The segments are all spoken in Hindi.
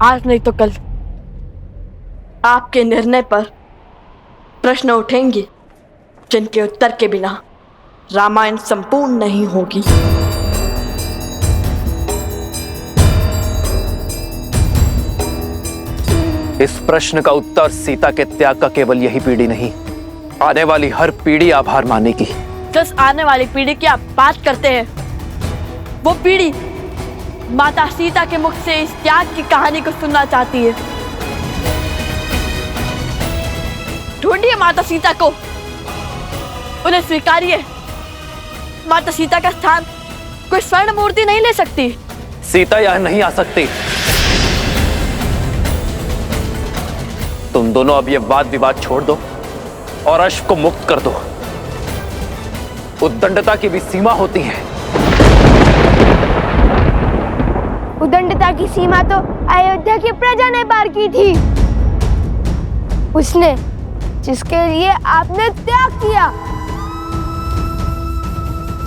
आज नहीं तो कल आपके निर्णय पर प्रश्न उठेंगे जिनके उत्तर के बिना रामायण संपूर्ण नहीं होगी। इस प्रश्न का उत्तर सीता के त्याग का केवल यही पीढ़ी नहीं, आने वाली हर पीढ़ी आभार मानेगी। जिस आने वाली पीढ़ी की आप बात करते हैं, वो पीढ़ी माता सीता के मुख से इस त्याग की कहानी को सुनना चाहती है। ढूंढिए माता सीता को, उन्हें स्वीकारिए। माता सीता का स्थान कोई स्वर्ण मूर्ति नहीं ले सकती। सीता यहां नहीं आ सकती। तुम दोनों अब ये वाद विवाद छोड़ दो और अश्व को मुक्त कर दो। उद्दंडता की भी सीमा होती है। उद्दंडता की सीमा तो अयोध्या की प्रजा ने पार की थी। उसने जिसके लिए आपने त्याग किया,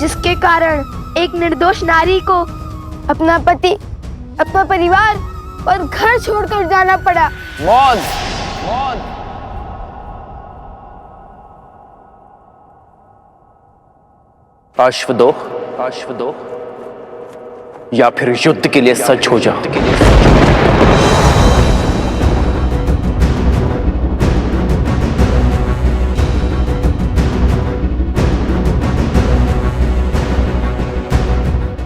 जिसके कारण एक निर्दोष नारी को अपना पति, अपना परिवार और घर छोड़कर जाना पड़ा। मौन, मौन। अश्व दो, अश्व दो, या फिर युद्ध के लिए सज्ज हो जाओ।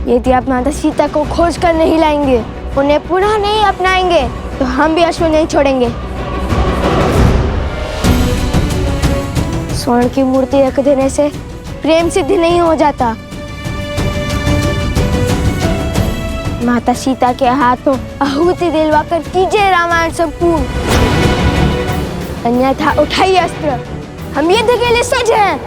यदि आप माता सीता को खोज कर नहीं लाएंगे, उन्हें पुनः नहीं अपनाएंगे, तो हम भी अश्व नहीं छोड़ेंगे। स्वर्ण की मूर्ति रख देने से प्रेम सिद्ध नहीं हो जाता। माता सीता के हाथों आहुति दिलवाकर कीजिए रामायण संपूर्ण, अन्यथा उठाइए अस्त्र। हम युद्ध के लिए सज्ज हैं।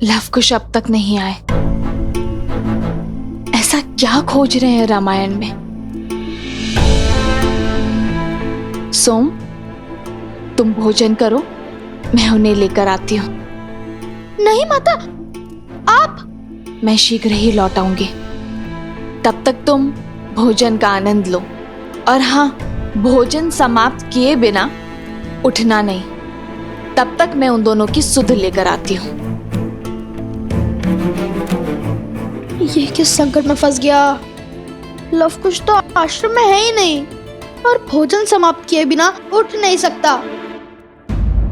लव कुश अब तक नहीं आए। ऐसा क्या खोज रहे हैं रामायण में? सोम, तुम भोजन करो, मैं उन्हें लेकर आती हूँ। नहीं माता, आप। मैं शीघ्र ही लौट आऊंगी। तब तक तुम भोजन का आनंद लो। और हाँ, भोजन समाप्त किए बिना उठना नहीं। तब तक मैं उन दोनों की सुध लेकर आती हूँ। ये किस संकट में फंस गया? लव कुश तो आश्रम में है ही नहीं और भोजन समाप्त किए बिना उठ नहीं सकता।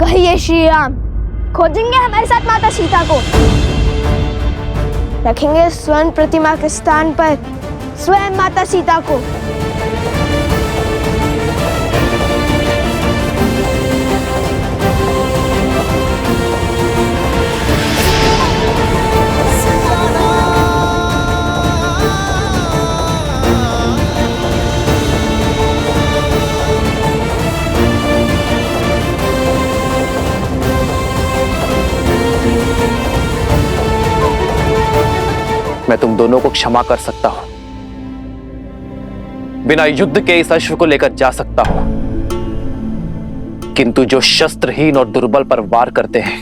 कहिए श्री राम, खोजेंगे हमारे साथ माता सीता को, रखेंगे स्वर्ण प्रतिमा के स्थान पर स्वयं माता सीता को। मैं तुम दोनों को क्षमा कर सकता हूं, बिना युद्ध के इस अश्व को लेकर जा सकता हूं, किंतु जो शस्त्रहीन और दुर्बल पर वार करते हैं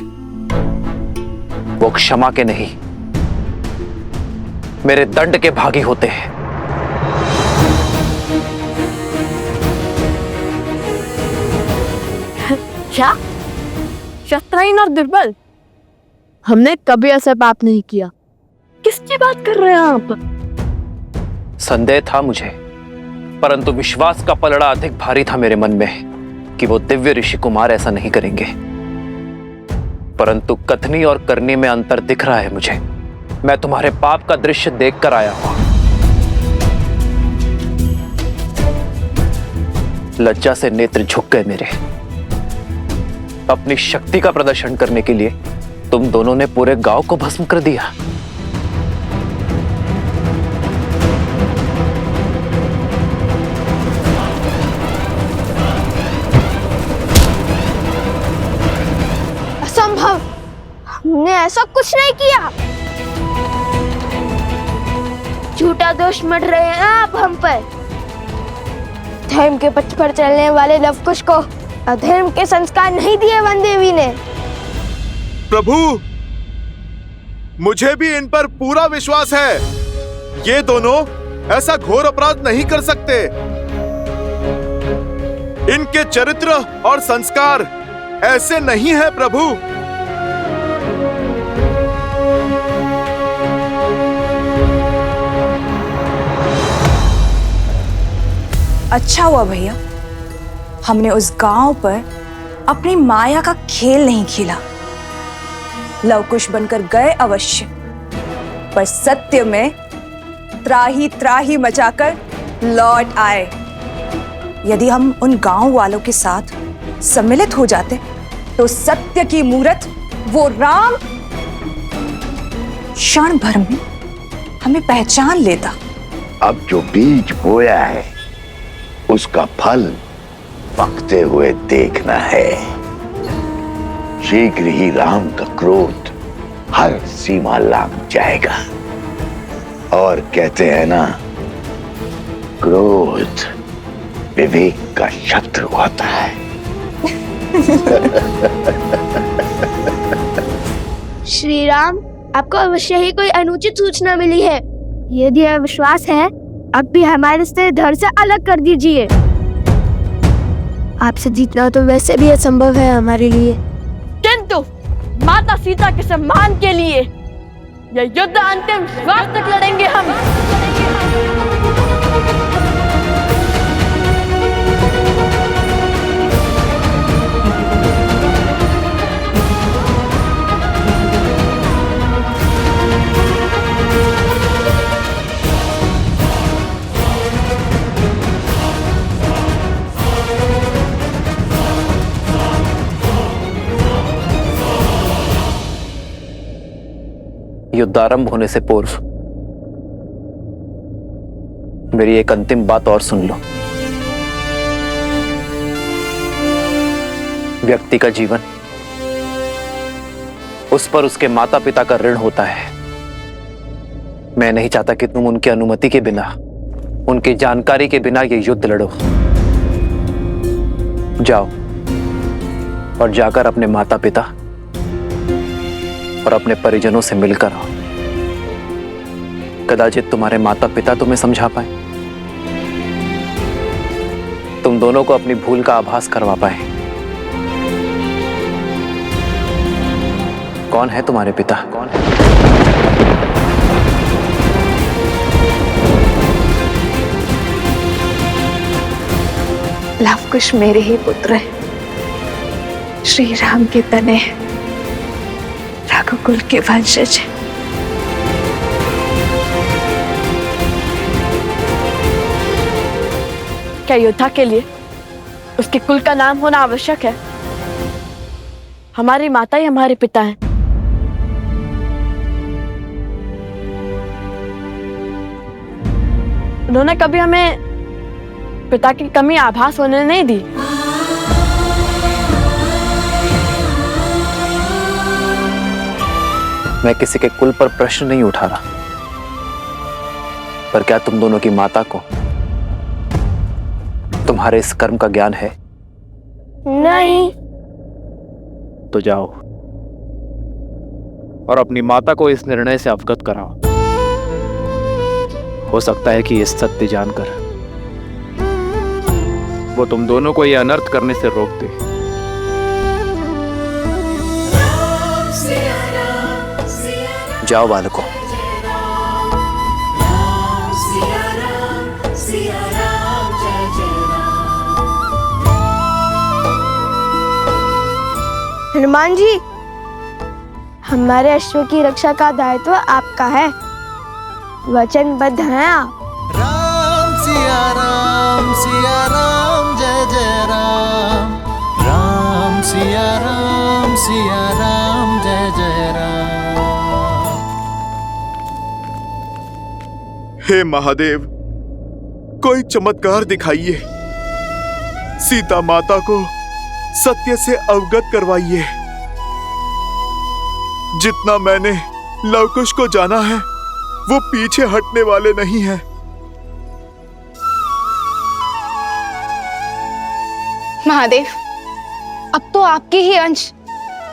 वो क्षमा के नहीं, मेरे दंड के भागी होते हैं। क्या? शस्त्रहीन और दुर्बल? हमने कभी ऐसा पाप नहीं किया। किसकी बात कर रहे हैं आप? संदेह था मुझे, परंतु विश्वास का पलड़ा अधिक भारी था मेरे मन में कि वो दिव्य ऋषि कुमार ऐसा नहीं करेंगे। परंतु कथनी और करनी में अंतर दिख रहा है मुझे। मैं तुम्हारे पाप का दृश्य देखकर आया हूं। लज्जा से नेत्र झुक गए मेरे। अपनी शक्ति का प्रदर्शन करने के लिए तुम दोनों ने पूरे गांव को भस्म कर दिया। असंभव, हमने ऐसा कुछ नहीं किया। झूठा दोष मढ़ रहे हैं आप हम पर। धर्म के पथ पर चलने वाले लवकुश को अधर्म के संस्कार नहीं दिए वन देवी ने। प्रभु, मुझे भी इन पर पूरा विश्वास है। ये दोनों ऐसा घोर अपराध नहीं कर सकते। इनके चरित्र और संस्कार ऐसे नहीं है प्रभु। अच्छा हुआ भैया, हमने उस गांव पर अपनी माया का खेल नहीं खेला। लवकुश बनकर गए अवश्य, पर सत्य में त्राही त्राही मचाकर लौट आए। यदि हम उन गांव वालों के साथ सम्मिलित हो जाते तो सत्य की मूरत वो राम क्षण भर में हमें पहचान लेता। अब जो बीज बोया है उसका फल पकते हुए देखना है। शीघ्र ही राम का क्रोध हर सीमा लांघ जाएगा। और कहते हैं ना, क्रोध विवेक का शत्रु होता है। श्री राम, आपको अवश्य ही कोई अनुचित सूचना मिली है। यदि अविश्वास है, अब भी हमारे से धड़ से अलग कर दीजिए। आपसे जीतना तो वैसे भी असंभव है हमारे लिए, किंतु माता सीता के सम्मान के लिए यह युद्ध अंतिम श्वास तक लड़ेंगे हम। युद्धारंभ होने से पूर्व मेरी एक अंतिम बात और सुन लो। व्यक्ति का जीवन उस पर उसके माता पिता का ऋण होता है। मैं नहीं चाहता कि तुम उनकी अनुमति के बिना, उनकी जानकारी के बिना ये युद्ध लड़ो। जाओ और जाकर अपने माता पिता और अपने परिजनों से मिलकर आओ। कदाचित तुम्हारे माता पिता तुम्हें समझा पाए, तुम दोनों को अपनी भूल का आभास करवा पाए। कौन है तुम्हारे पिता? कौन है? लवकुश मेरे ही पुत्र हैं, श्री राम के तने, रघुकुल के वंशज। क्या योद्धा के लिए उसके कुल का नाम होना आवश्यक है? हमारी माता ही हमारे पिता हैं। उन्होंने कभी हमें पिता की कमी आभास होने नहीं दी। मैं किसी के कुल पर प्रश्न नहीं उठा रहा, पर क्या तुम दोनों की माता को तुम्हारे इस कर्म का ज्ञान है? नहीं। तो जाओ और अपनी माता को इस निर्णय से अवगत कराओ। हो सकता है कि इस सत्य जानकर वो तुम दोनों को यह अनर्थ करने से रोक दे। जाओ बालकों। हनुमान जी, हमारे अश्व की रक्षा का दायित्व आपका है। वचनबद्ध हैं आप। राम सिया राम जय जय राम। राम सिया राम जय जय राम। हे महादेव, कोई चमत्कार दिखाइए। सीता माता को सत्य से अवगत करवाइए। जितना मैंने लवकुश को जाना है वो पीछे हटने वाले नहीं हैं। महादेव, अब तो आपके ही अंश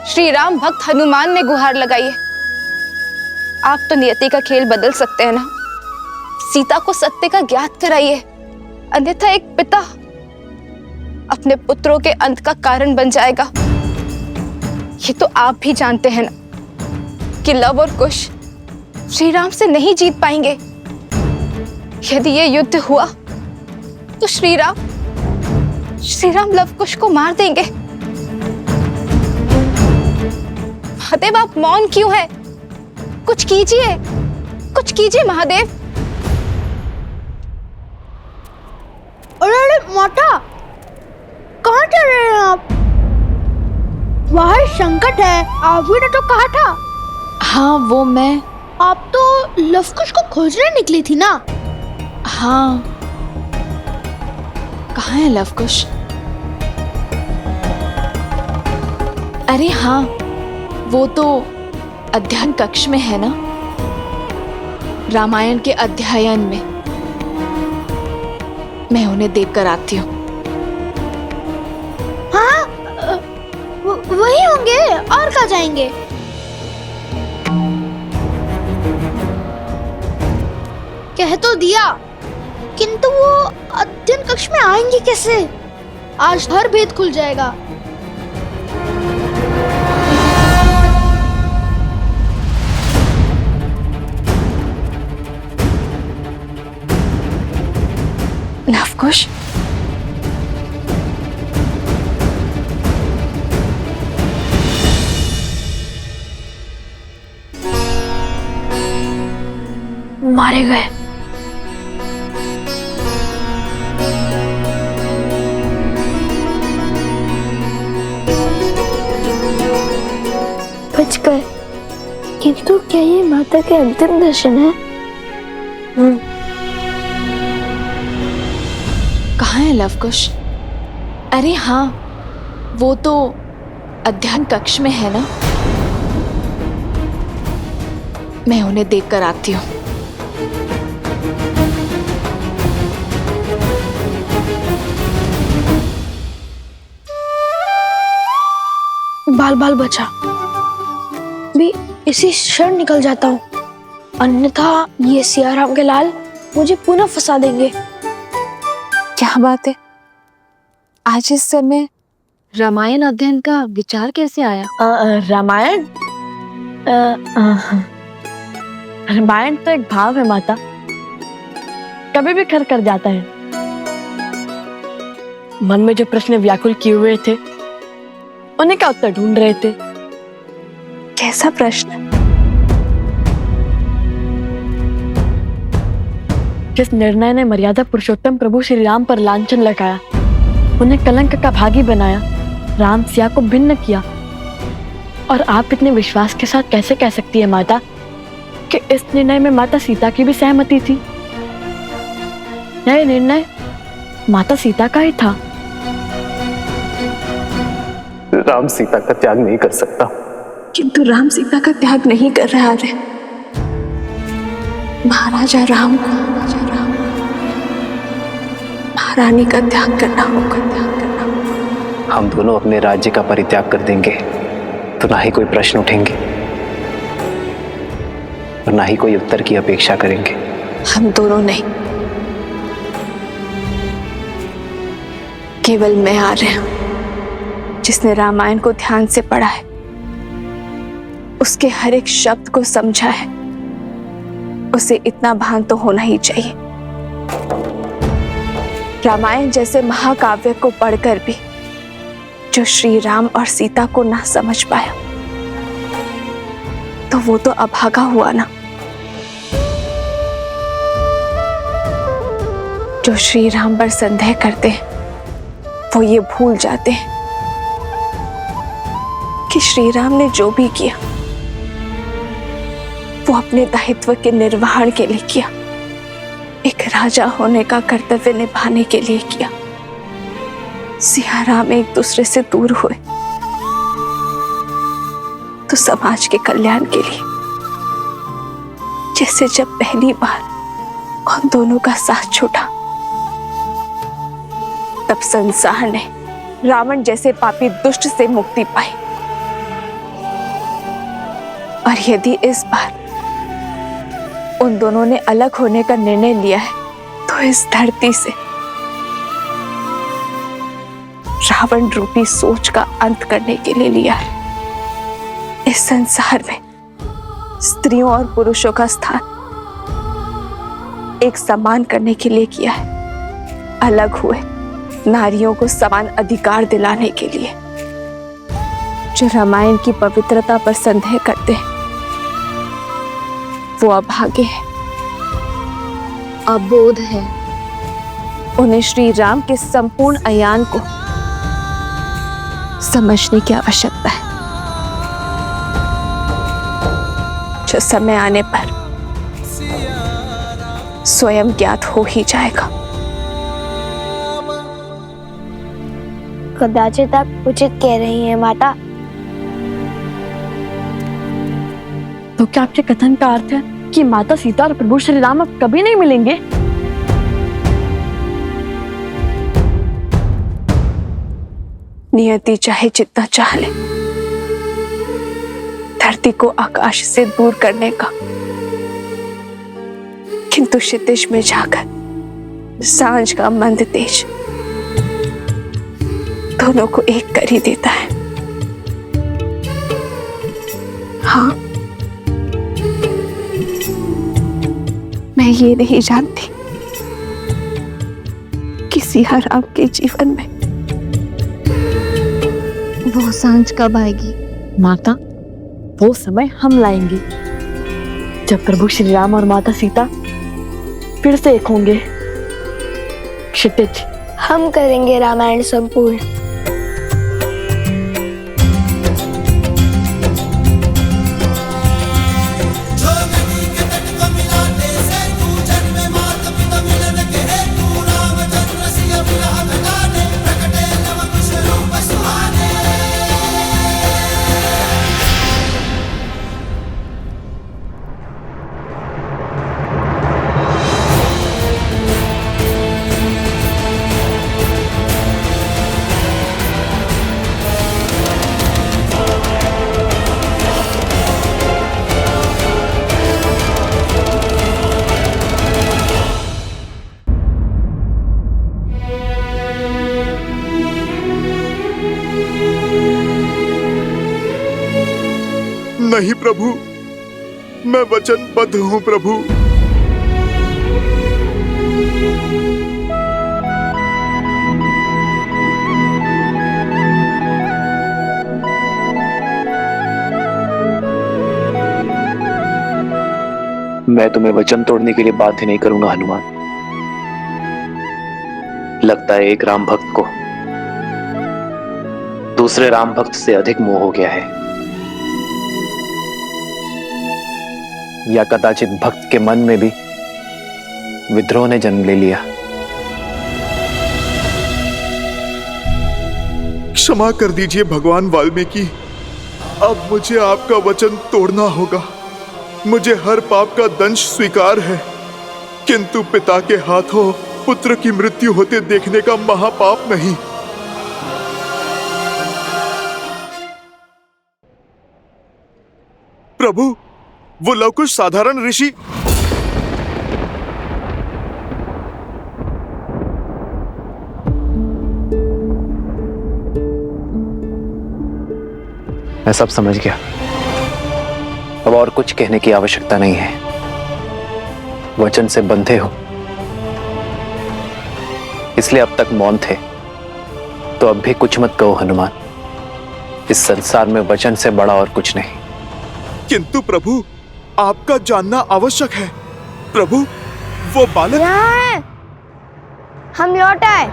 श्री राम भक्त हनुमान ने गुहार लगाई है। आप तो नियति का खेल बदल सकते हैं ना। सीता को सत्य का ज्ञात कराइए, अन्यथा एक पिता अपने पुत्रों के अंत का कारण बन जाएगा। ये तो आप भी जानते हैं ना कि लव और कुश श्री राम से नहीं जीत पाएंगे। यदि ये युद्ध हुआ तो श्री राम लव कुश को मार देंगे। महादेव, आप मौन क्यों हैं? कुछ कीजिए महादेव। अरे माता, कहाँ चल रहे हैं आप? बाहर संकट है, आपने तो कहा था। हाँ, वो मैं। आप तो लवकुश को खोजने निकली थी ना? हाँ, कहाँ है लवकुश? अरे हाँ, वो तो अध्ययन कक्ष में है ना, रामायण के अध्ययन में। मैं उन्हें देखकर आती हूँ। हाँ, वही होंगे, और कहाँ जाएंगे? कह तो दिया, किंतु वो अध्ययन कक्ष में आएंगे कैसे? आज हर भेद खुल जाएगा। लवकुश, मारे गए। बच गए, किंतु क्या ये माता के अंतिम दर्शन है? कहाँ है लवकुश? अरे हाँ, वो तो अध्ययन कक्ष में है ना। मैं उन्हें देखकर आती हूँ। बाल बाल बचा भी इसी क्षण निकल जाता हूँ, अन्यथा ये सियाराम के लाल मुझे पुनः फंसा देंगे। क्या बात है, आज इस समय रामायण अध्ययन का विचार कैसे आया? रामायण रामायण तो एक भाव है माता, कभी भी खर कर जाता है। मन में जो प्रश्न व्याकुल किए हुए थे, उन्हीं का उत्तर ढूंढ रहे थे। कैसा प्रश्न? जिस निर्णय ने मर्यादा पुरुषोत्तम प्रभु श्री राम पर लांछन लगाया, उन्हें कलंक का भागी बनाया, राम सिया को भिन्न किया, और आप इतने विश्वास के साथ कैसे कह सकती है माता कि इस निर्णय में माता सीता की भी सहमति थी? यह निर्णय माता सीता का ही था। राम सीता का त्याग नहीं कर सकता। किंतु राम सीता का त्याग नहीं कर रहा है। महाराजा राम महारानी का त्याग करना होगा। हम दोनों अपने राज्य का परित्याग कर देंगे तो ना ही कोई प्रश्न उठेंगे और ना ही कोई उत्तर की अपेक्षा करेंगे। हम दोनों नहीं, केवल मैं आ रहा हूं, जिसने रामायण को ध्यान से पढ़ा है, उसके हर एक शब्द को समझा है, उसे इतना भान तो होना ही चाहिए। रामायण जैसे महाकाव्य को पढ़कर भी जो श्री राम और सीता को ना समझ पाया, तो वो तो अभागा हुआ ना। जो श्री राम पर संदेह करते हैं, वो ये भूल जाते हैं कि श्री राम ने जो भी किया वो अपने दायित्व के निर्वहन के लिए किया, एक राजा होने का कर्तव्य निभाने के लिए किया। सिया राम एक दूसरे से दूर हुए तो समाज के कल्याण के लिए, जैसे जब पहली बार उन दोनों का साथ छूटा, तब संसार ने रावण जैसे पापी दुष्ट से मुक्ति पाई। और यदि इस बार उन दोनों ने अलग होने का निर्णय लिया है, तो इस धरती से रावण रूपी सोच का अंत करने के लिए लिया है। इस संसार में स्त्रियों और पुरुषों का स्थान एक समान करने के लिए किया है। अलग हुए नारियों को समान अधिकार दिलाने के लिए। जो रामायण की पवित्रता पर संदेह करते हैं, वो अभागे हैं, अबोध है। उन्हें श्री राम के संपूर्ण अयान को समझने की आवश्यकता है, जो समय आने पर स्वयं ज्ञात हो ही जाएगा। कदाचित आप उचित कह रही हैं माता। तो क्या आपके कथन का अर्थ है कि माता सीता और प्रभु श्री राम अब कभी नहीं मिलेंगे? नियति चाहे जितना चाह ले, धरती को आकाश से दूर करने का, किंतु क्षितिज में जाकर सांझ का मंद तेज दोनों को एक कर ही देता है। हाँ, मैं ये नहीं जानती कि सिया राम के जीवन में वो सांझ कब आएगी? माता, वो समय हम लाएंगे जब प्रभु श्री राम और माता सीता फिर से एक होंगे। क्षितिज, हम करेंगे रामायण संपूर्ण। नहीं प्रभु, मैं वचनबद्ध हूं प्रभु। मैं तुम्हें वचन तोड़ने के लिए बाध्य नहीं करूंगा हनुमान। लगता है एक राम भक्त को दूसरे राम भक्त से अधिक मोह हो गया है, या कदाचित भक्त के मन में भी विद्रोह ने जन्म ले लिया। क्षमा कर दीजिए भगवान वाल्मीकि, अब मुझे आपका वचन तोड़ना होगा। मुझे हर पाप का दंश स्वीकार है, किंतु पिता के हाथों पुत्र की मृत्यु होते देखने का महापाप नहीं। प्रभु, वो लवकुश साधारण ऋषि मैं सब समझ गया। अब और कुछ कहने की आवश्यकता नहीं है। वचन से बंधे हो, इसलिए अब तक मौन थे, तो अब भी कुछ मत कहो हनुमान। इस संसार में वचन से बड़ा और कुछ नहीं। किंतु प्रभु, आपका जानना आवश्यक है। प्रभु, वो बालक यहाँ है। हम लौट आए।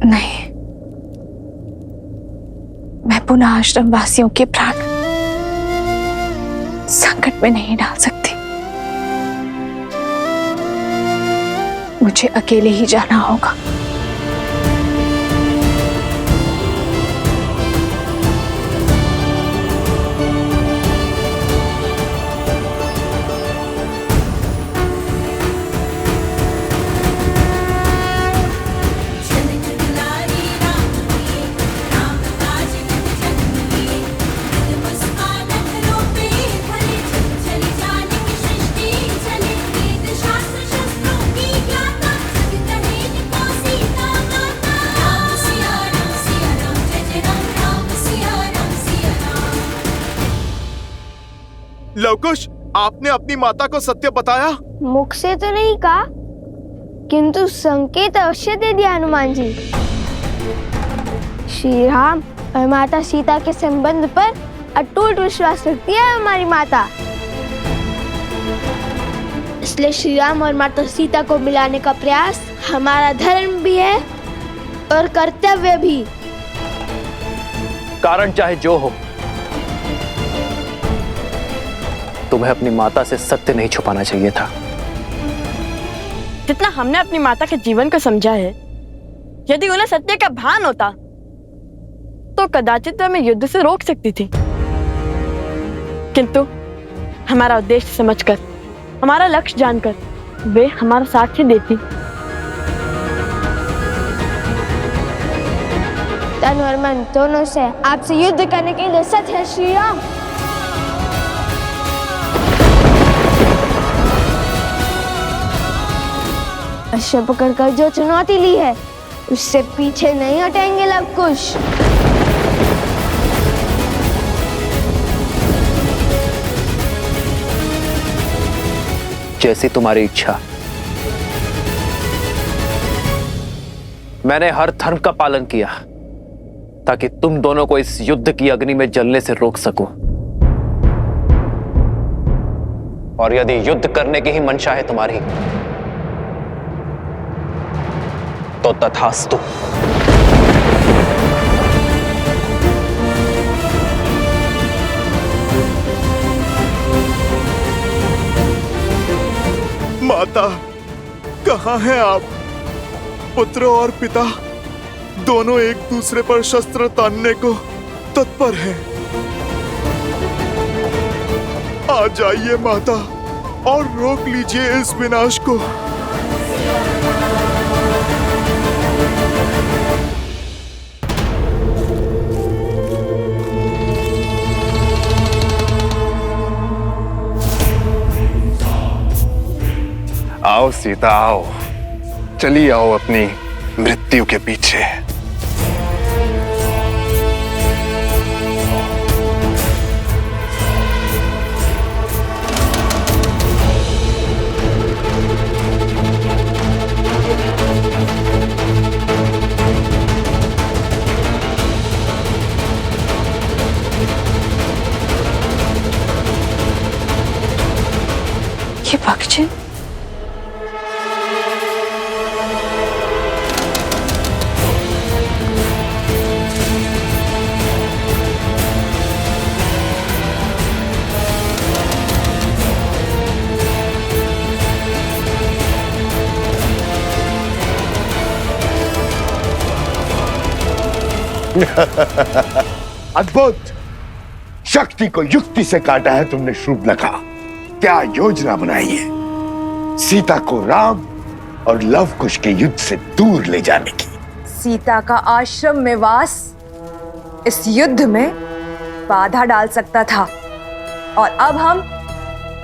नहीं, मैं पुनः आश्रम वासियों के प्राण संकट में नहीं डाल सकती। मुझे अकेले ही जाना होगा। लवकुश, आपने अपनी माता को सत्य बताया? मुख से तो नहीं कहा, किंतु संकेत अवश्य दे दिया हनुमान जी। श्री राम और माता सीता के संबंध पर अटूट विश्वास रखती है हमारी माता। इसलिए श्री राम और माता सीता को मिलाने का प्रयास हमारा धर्म भी है और कर्तव्य भी। कारण चाहे जो हो, तुम्हें अपनी माता से सत्य नहीं छुपाना चाहिए था। जितना हमने अपनी माता के जीवन को समझा है, यदि उन्हें सत्य का भान होता तो कदाचित हमें युद्ध से रोक सकती थी, किंतु हमारा उद्देश्य समझकर, हमारा लक्ष्य जानकर वे हमारा साक्ष्य देती। तन और मन दोनों से आपसे युद्ध करने के लिए सच है श्री राम। अश्व पकड़कर जो चुनौती ली है, उससे पीछे नहीं हटेंगे लवकुश। जैसी तुम्हारी इच्छा। मैंने हर धर्म का पालन किया ताकि तुम दोनों को इस युद्ध की अग्नि में जलने से रोक सकूं। और यदि युद्ध करने की ही मंशा है तुम्हारी, तो तथास्तु। माता, कहाँ हैं आप? पुत्र और पिता दोनों एक दूसरे पर शस्त्र तानने को तत्पर हैं। आ जाइए माता और रोक लीजिए इस विनाश को। आओ सीता, आओ, चली आओ अपनी मृत्यु के पीछे। ये भक्षण अद्भुत! शक्ति को युक्ति से काटा है तुमने शूर्पणखा। क्या योजना बनाई है सीता को राम और लवकुश के युद्ध से दूर ले जाने की। सीता का आश्रम में वास इस युद्ध में बाधा डाल सकता था, और अब हम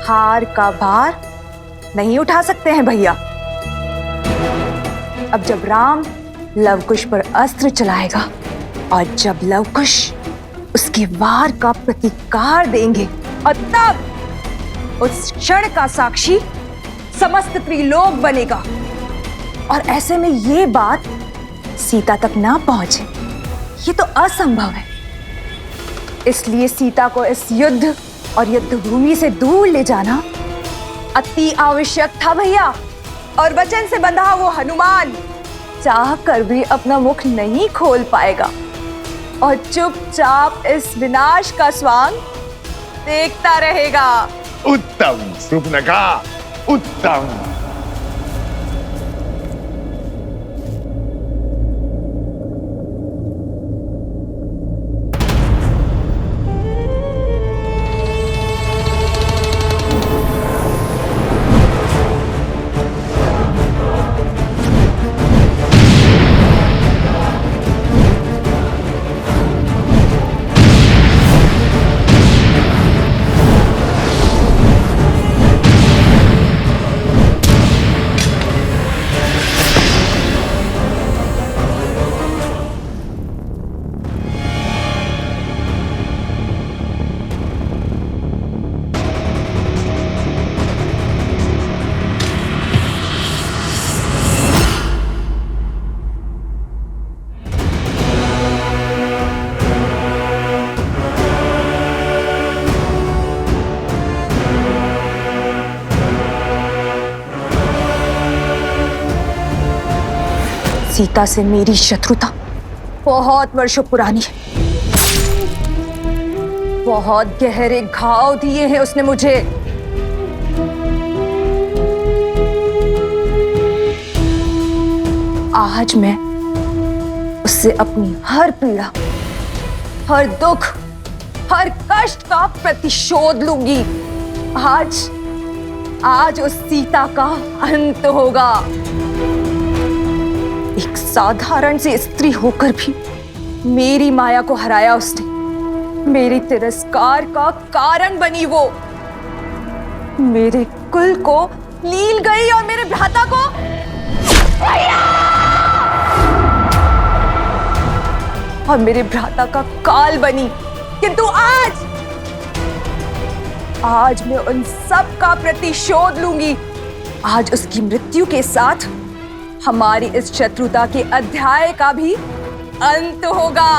हार का भार नहीं उठा सकते हैं भैया। अब जब राम लवकुश पर अस्त्र चलाएगा और जब लवकुश उसके वार का प्रतिकार देंगे, और तब उस क्षण का साक्षी समस्त त्रिलोक बनेगा। और ऐसे में ये बात सीता तक ना पहुंचे, ये तो असंभव है। इसलिए सीता को इस युद्ध और युद्ध भूमि से दूर ले जाना अति आवश्यक था भैया। और वचन से बंधा वो हनुमान चाह कर भी अपना मुख नहीं खोल पाएगा और चुपचाप इस विनाश का स्वांग देखता रहेगा। उत्तम सुपनखा, उत्तम। सीता से मेरी शत्रुता बहुत वर्षों पुरानी है। बहुत गहरे घाव दिए हैं उसने मुझे। आज मैं उससे अपनी हर पीड़ा, हर दुख, हर कष्ट का प्रतिशोध लूंगी। आज उस सीता का अंत होगा। एक साधारण सी स्त्री होकर भी मेरी माया को हराया उसने। मेरे तिरस्कार का कारण बनी वो। मेरे कुल को लील गई और मेरे भ्राता को और मेरे भ्राता का काल बनी। किंतु आज मैं उन सब का प्रतिशोध लूंगी। आज उसकी मृत्यु के साथ हमारी इस शत्रुता के अध्याय का भी अंत होगा।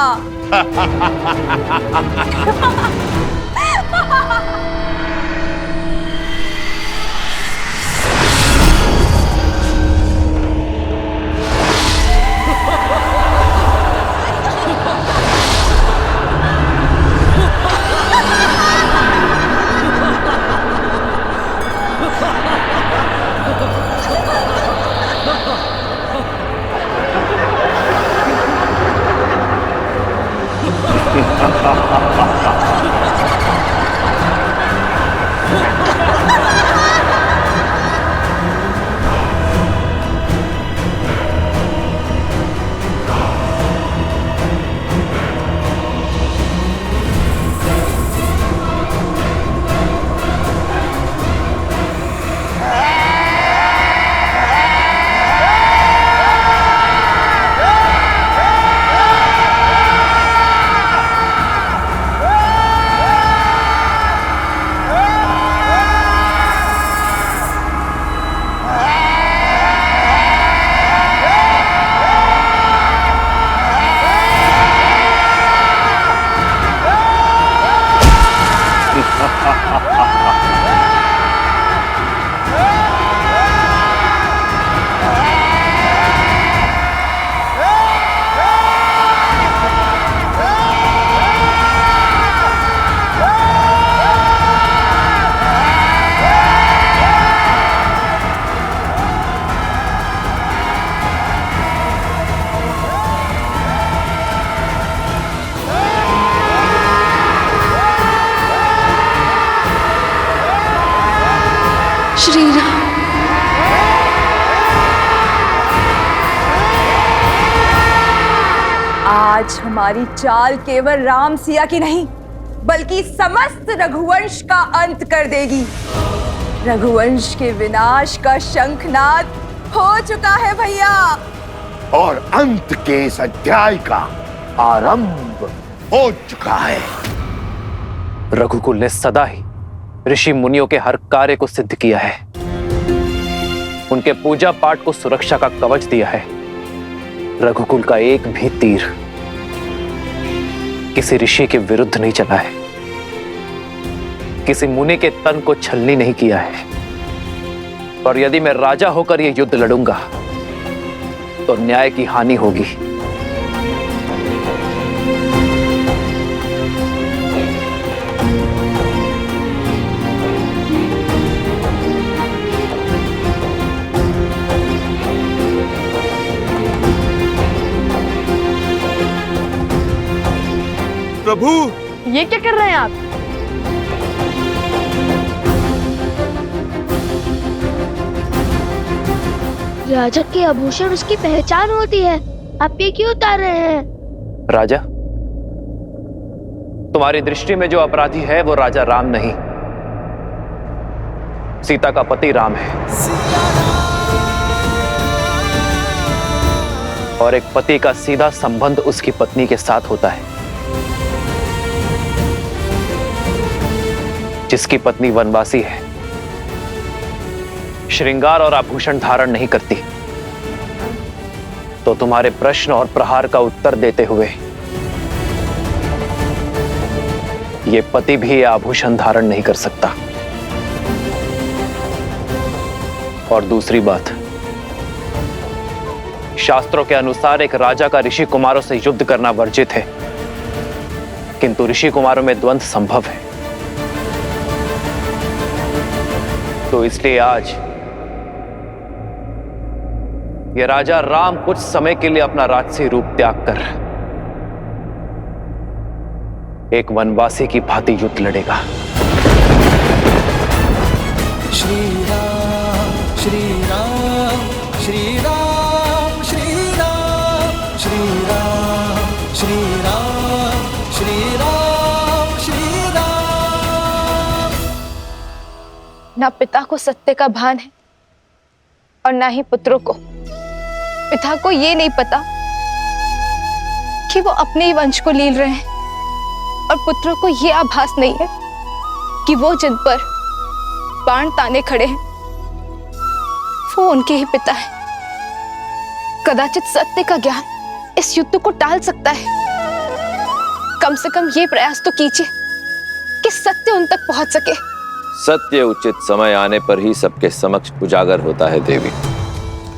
श्री राम। आज हमारी चाल केवल राम सिया की नहीं बल्कि समस्त रघुवंश का अंत कर देगी। रघुवंश के विनाश का शंखनाद हो चुका है भैया। और अंत के इस अध्याय का आरंभ हो चुका है। रघुकुल ने सदा ही ऋषि मुनियों के हर कार्य को सिद्ध किया है। उनके पूजा पाठ को सुरक्षा का कवच दिया है। रघुकुल का एक भी तीर किसी ऋषि के विरुद्ध नहीं चला है। किसी मुनि के तन को छलनी नहीं किया है। और यदि मैं राजा होकर यह युद्ध लड़ूंगा तो न्याय की हानि होगी। प्रभु, ये क्या कर रहे हैं आप? राजा के आभूषण उसकी पहचान होती है, आप ये क्यों उतार रहे हैं? राजा, तुम्हारी दृष्टि में जो अपराधी है वो राजा राम नहीं, सीता का पति राम है। और एक पति का सीधा संबंध उसकी पत्नी के साथ होता है। जिसकी पत्नी वनवासी है, श्रृंगार और आभूषण धारण नहीं करती, तो तुम्हारे प्रश्न और प्रहार का उत्तर देते हुए ये पति भी ये आभूषण धारण नहीं कर सकता। और दूसरी बात, शास्त्रों के अनुसार एक राजा का ऋषि कुमारों से युद्ध करना वर्जित है, किंतु ऋषि कुमारों में द्वंद्व संभव है। तो इसलिए आज ये राजा राम कुछ समय के लिए अपना राजसी रूप त्याग कर एक वनवासी की भांति युद्ध लड़ेगा। श्री राम श्री राम श्री राम श्री राम श्री राम श्री राम श्री राम श्री राम। ना पिता को सत्य का भान है और ना ही पुत्रों को। पिता को ये नहीं पता कि वो अपने ही वंश को लील रहे हैं, और पुत्रों को ये आभास नहीं है कि वो जिन पर बाण ताने खड़े हैं वो उनके ही पिता हैं। कदाचित सत्य का ज्ञान इस युद्ध को टाल सकता है। कम से कम ये प्रयास तो कीजिए कि सत्य उन तक पहुंच सके। सत्य उचित समय आने पर ही सबके समक्ष उजागर होता है देवी,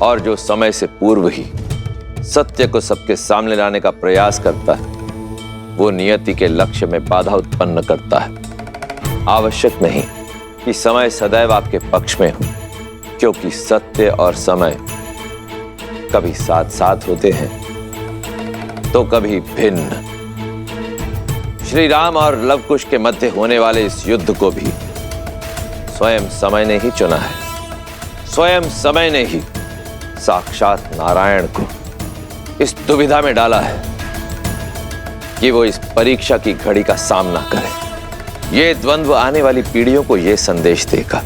और जो समय से पूर्व ही सत्य को सबके सामने लाने का प्रयास करता है वो नियति के लक्ष्य में बाधा उत्पन्न करता है। आवश्यक नहीं कि समय सदैव आपके पक्ष में हो, क्योंकि सत्य और समय कभी साथ साथ होते हैं तो कभी भिन्न। श्री राम और लवकुश के मध्य होने वाले इस युद्ध को भी स्वयं समय ने ही चुना है। स्वयं समय ने ही साक्षात नारायण को इस दुविधा में डाला है कि वो इस परीक्षा की घड़ी का सामना करे। ये द्वंद्व आने वाली पीढ़ियों को ये संदेश देगा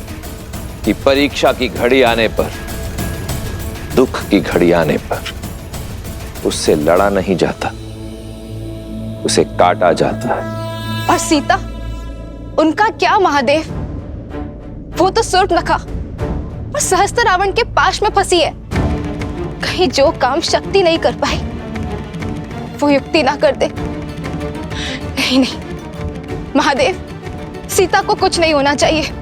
कि परीक्षा की घड़ी आने पर, दुख की घड़ी आने पर उससे लड़ा नहीं जाता, उसे काटा जाता है। और सीता, उनका क्या महादेव? वो तो सूर्पनखा और सहस्त्र रावण के पाश में फंसी है। कहीं जो काम शक्ति नहीं कर पाई वो युक्ति ना कर दे। नहीं नहीं महादेव, सीता को कुछ नहीं होना चाहिए।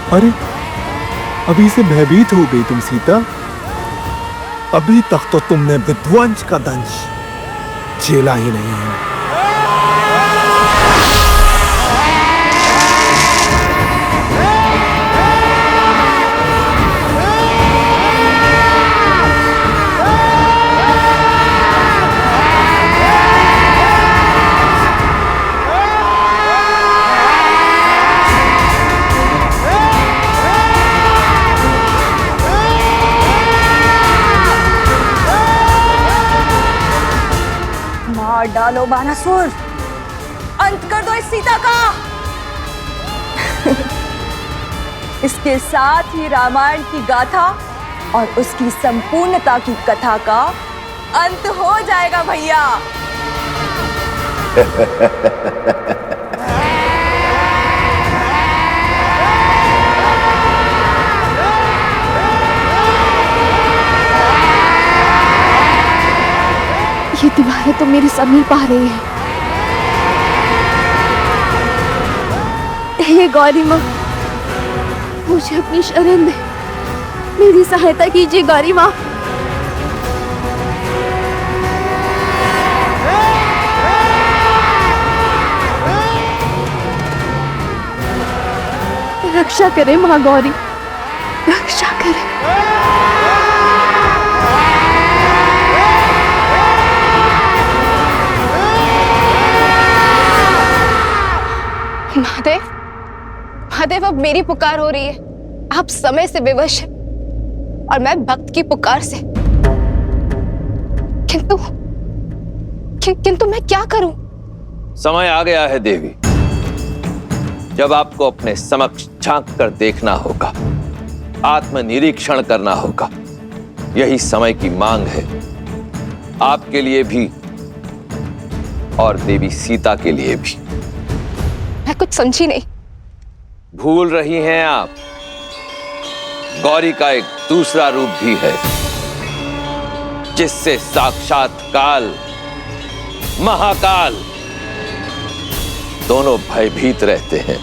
अरे, अभी से भयभीत हो गई तुम सीता। अभी तक तो तुमने विध्वंस का दंश झेला ही नहीं है। डालो बानासुर, अंत कर दो इस सीता का। इसके साथ ही रामायण की गाथा और उसकी संपूर्णता की कथा का अंत हो जाएगा भैया। ये दीवारें तो मेरी समीर पा रही है। हे गौरी माँ, मुझे अपनी शरण दे, मेरी सहायता कीजिए गौरी माँ। रक्षा करे माँ गौरी, रक्षा करे। महादेव, महादेव, अब मेरी पुकार हो रही है। आप समय से विवश हैं और मैं भक्त की पुकार से। किंतु मैं क्या करूं? समय आ गया है देवी, जब आपको अपने समक्ष झांक कर देखना होगा, आत्मनिरीक्षण करना होगा। यही समय की मांग है, आपके लिए भी और देवी सीता के लिए भी। मैं कुछ समझी नहीं। भूल रही हैं आप, गौरी का एक दूसरा रूप भी है, जिससे साक्षात काल, महाकाल दोनों भयभीत रहते हैं।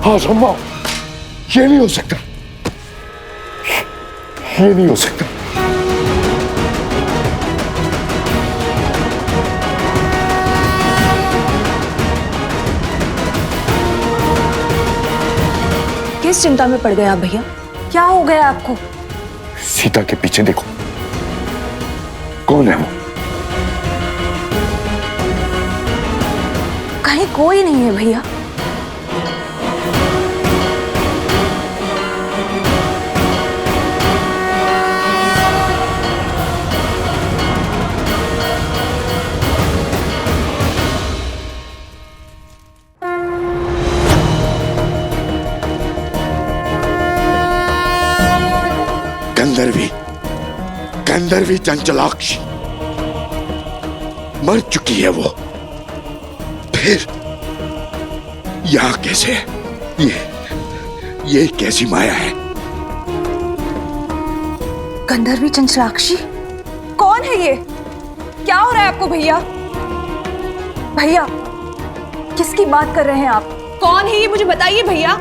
हाँ सम्मा, ये नहीं हो सकता, ये नहीं हो सकता। किस चिंता में पड़ गए आप भैया? क्या हो गया आपको? सीता के पीछे देखो, कौन है वो? कहीं कोई नहीं है भैया। गंधर्वी चंचलाक्षी मर चुकी है वो। फिर यहाँ कैसे? ये कैसी माया है? गंधर्वी चंचलाक्षी, कौन है ये? क्या हो रहा है आपको भैया? भैया, किसकी बात कर रहे हैं आप? कौन है ये, मुझे बताइए भैया।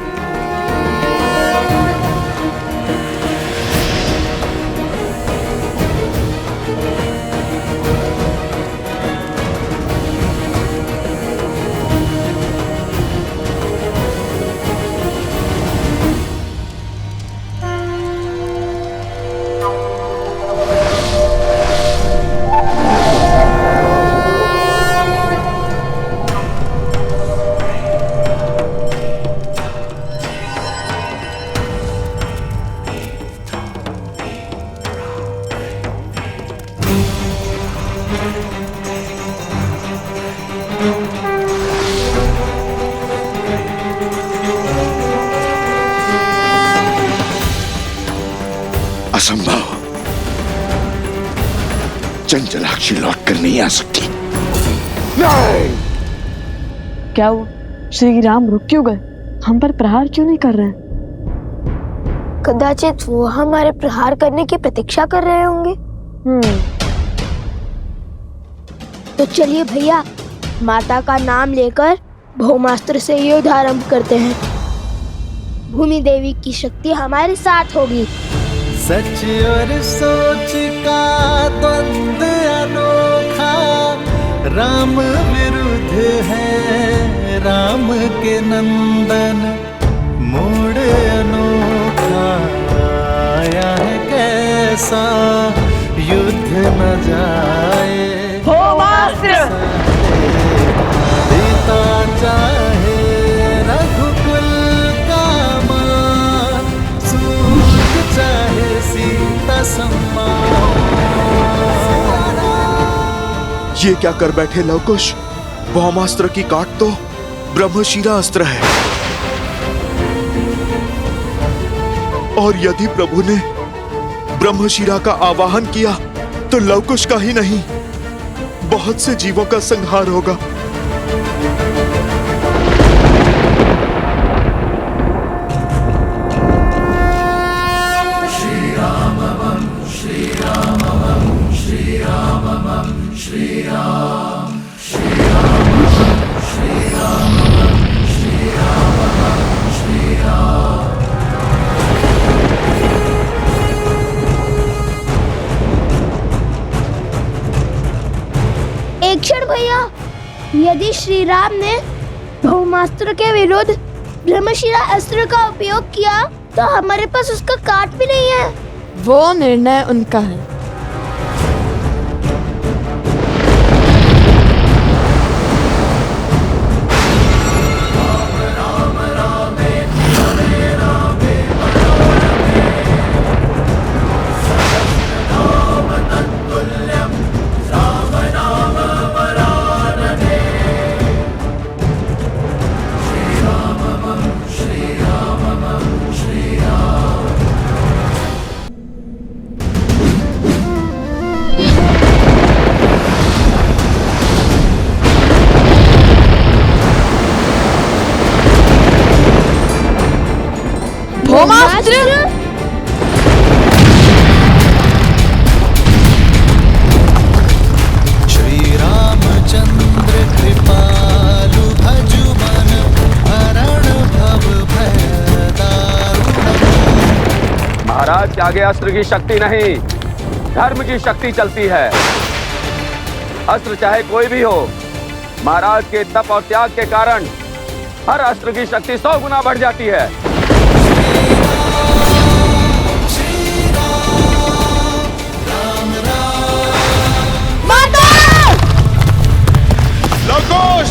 असंभव। चंचलाक्षी लौट कर नहीं आ सकती। नहीं! क्या हुआ? श्री राम रुक क्यों गए? हम पर प्रहार क्यों नहीं कर रहे हैं? कदाचित वो हमारे प्रहार करने की प्रतीक्षा कर रहे होंगे। तो चलिए भैया, माता का नाम लेकर भौमास्त्र से युद्ध आरंभ करते हैं। भूमि देवी की शक्ति हमारे साथ होगी। सच और सोच का द्वंद्व अनोखा, राम विरुद्ध है राम के नंदन, मोड़ अनोखा आया है कैसा, युद्ध न जाए पिता चाहे रघुकुल का मान, सूत चाहे सीता सम्मान। ये क्या कर बैठे लवकुश? ब्रह्मास्त्र की काट तो ब्रह्मशिरा अस्त्र है, और यदि प्रभु ने ब्रह्मशिरा का आवाहन किया तो लवकुश का ही नहीं, बहुत से जीवों का संहार होगा। एक क्षण भैया, यदि श्री राम ने भौमास्त्र के विरुद्ध ब्रह्मशिरा अस्त्र का उपयोग किया तो हमारे पास उसका काट भी नहीं है। वो निर्णय उनका है। श्री रामचंद्र कृपालु भजु मन, हरण भव भय दारुण। महाराज के आगे अस्त्र की शक्ति नहीं, धर्म की शक्ति चलती है। अस्त्र चाहे कोई भी हो, महाराज के तप और त्याग के कारण हर अस्त्र की शक्ति 100 गुना बढ़ जाती है। लवकुश!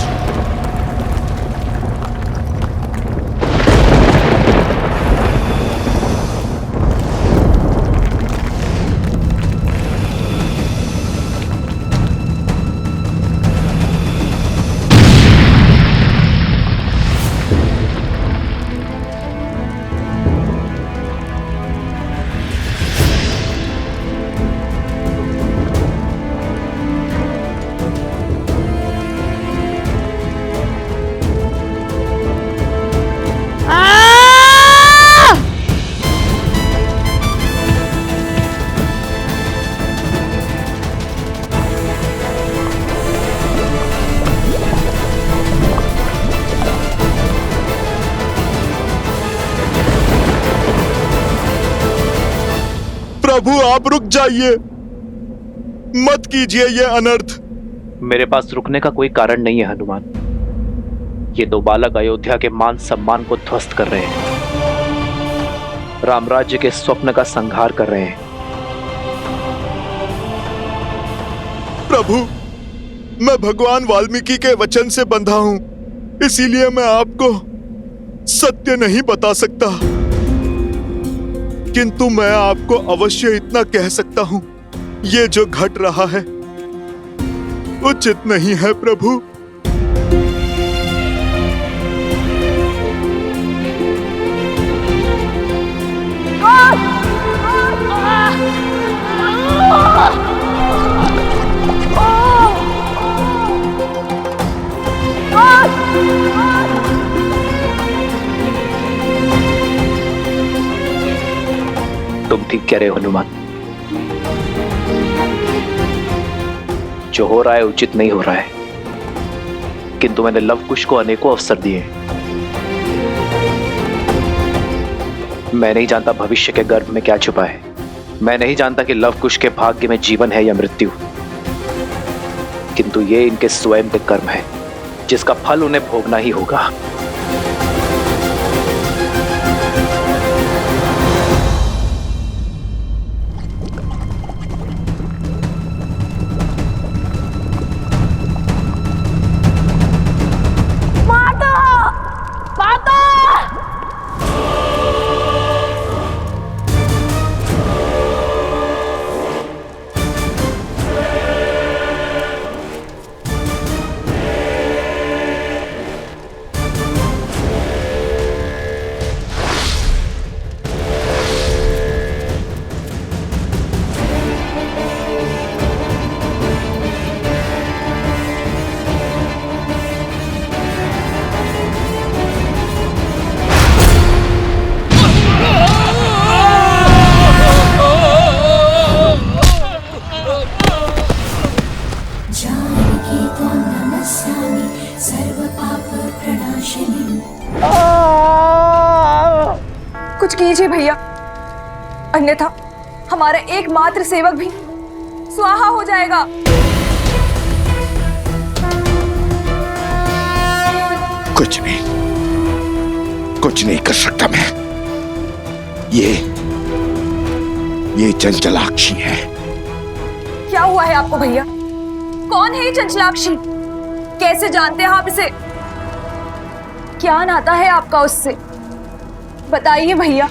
प्रभु आप रुक जाइए, मत कीजिए ये अनर्थ। मेरे पास रुकने का कोई कारण नहीं है हनुमान। ये दो बालक अयोध्या के मान सम्मान को ध्वस्त कर रहे हैं, रामराज्य के स्वप्न का संहार कर रहे हैं। प्रभु, मैं भगवान वाल्मीकि के वचन से बंधा हूं, इसीलिए मैं आपको सत्य नहीं बता सकता, किंतु मैं आपको अवश्य इतना कह सकता हूं, ये जो घट रहा है उचित नहीं है प्रभु। तुम ठीक कह रहे हो हनुमान, जो हो रहा है उचित नहीं हो रहा है, किंतु मैंने लव कुश को अनेकों अवसर दिए। मैं नहीं जानता भविष्य के गर्भ में क्या छुपा है। मैं नहीं जानता कि लव कुश के भाग्य में जीवन है या मृत्यु, किंतु ये इनके स्वयं के कर्म है, जिसका फल उन्हें भोगना ही होगा। कुछ कीजिए भैया, अन्यथा हमारा एकमात्र सेवक भी स्वाहा हो जाएगा। कुछ नहीं कर सकता मैं। ये चंचलाक्षी है। क्या हुआ है आपको भैया? कौन है ये चंचलाक्षी? कैसे जानते हैं आप इसे? क्या नाता है आपका उससे? बताइए भैया,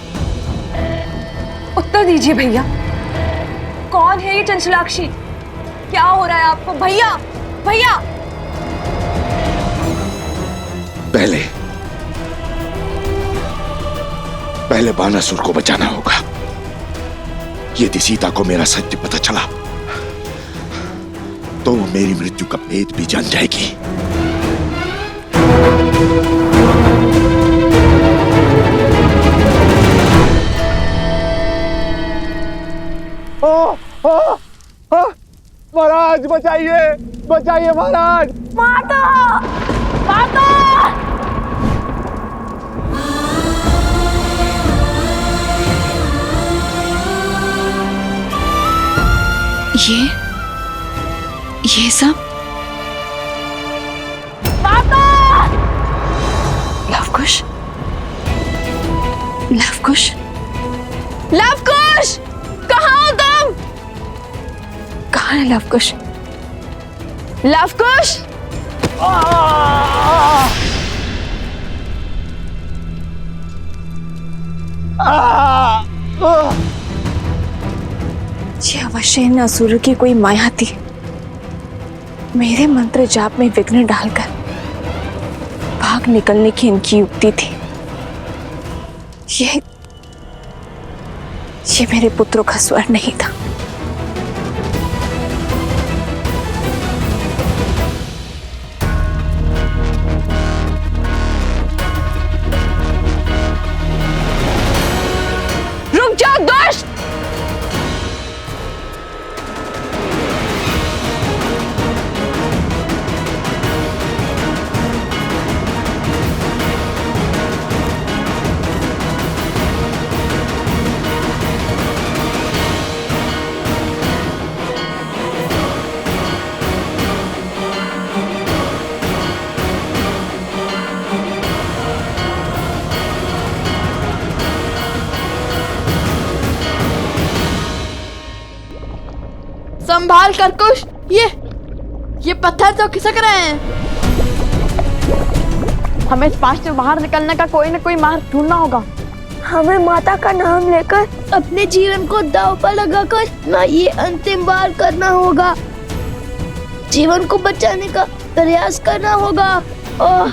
उत्तर दीजिए भैया। कौन है ये चंचलाक्षी? क्या हो रहा है आपको भैया? भैया पहले बानासुर को बचाना होगा। यदि सीता को मेरा सत्य पता चला तो वो मेरी मृत्यु का भेद भी जान जाएगी। महाराज बचाइए, बचाइए महाराज। माता, माता। ये सब माता। लवकुश, लवकुश, लवकुश, कहाँ हो तुम? कहाँ है लवकुश? लवकुश, ये अवश्य इन असुर की कोई माया थी, मेरे मंत्र जाप में विघ्न डालकर भाग निकलने की इनकी युक्ति थी। ये मेरे पुत्रों का स्वर नहीं था। रुक जाओ दुष्ट! संभाल कर कुश, ये पत्थर तो खिसक रहे हैं। हमें इस पास से बाहर निकलने का कोई ना कोई मार्ग ढूंढना होगा। हमें माता का नाम लेकर अपने जीवन को दांव पर लगाकर ना ये अंतिम बार करना होगा। जीवन को बचाने का प्रयास करना होगा। और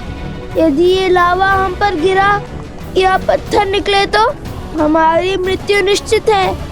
यदि ये लावा हम पर गिरा या पत्थर निकले तो हमारी मृत्यु निश्चित है।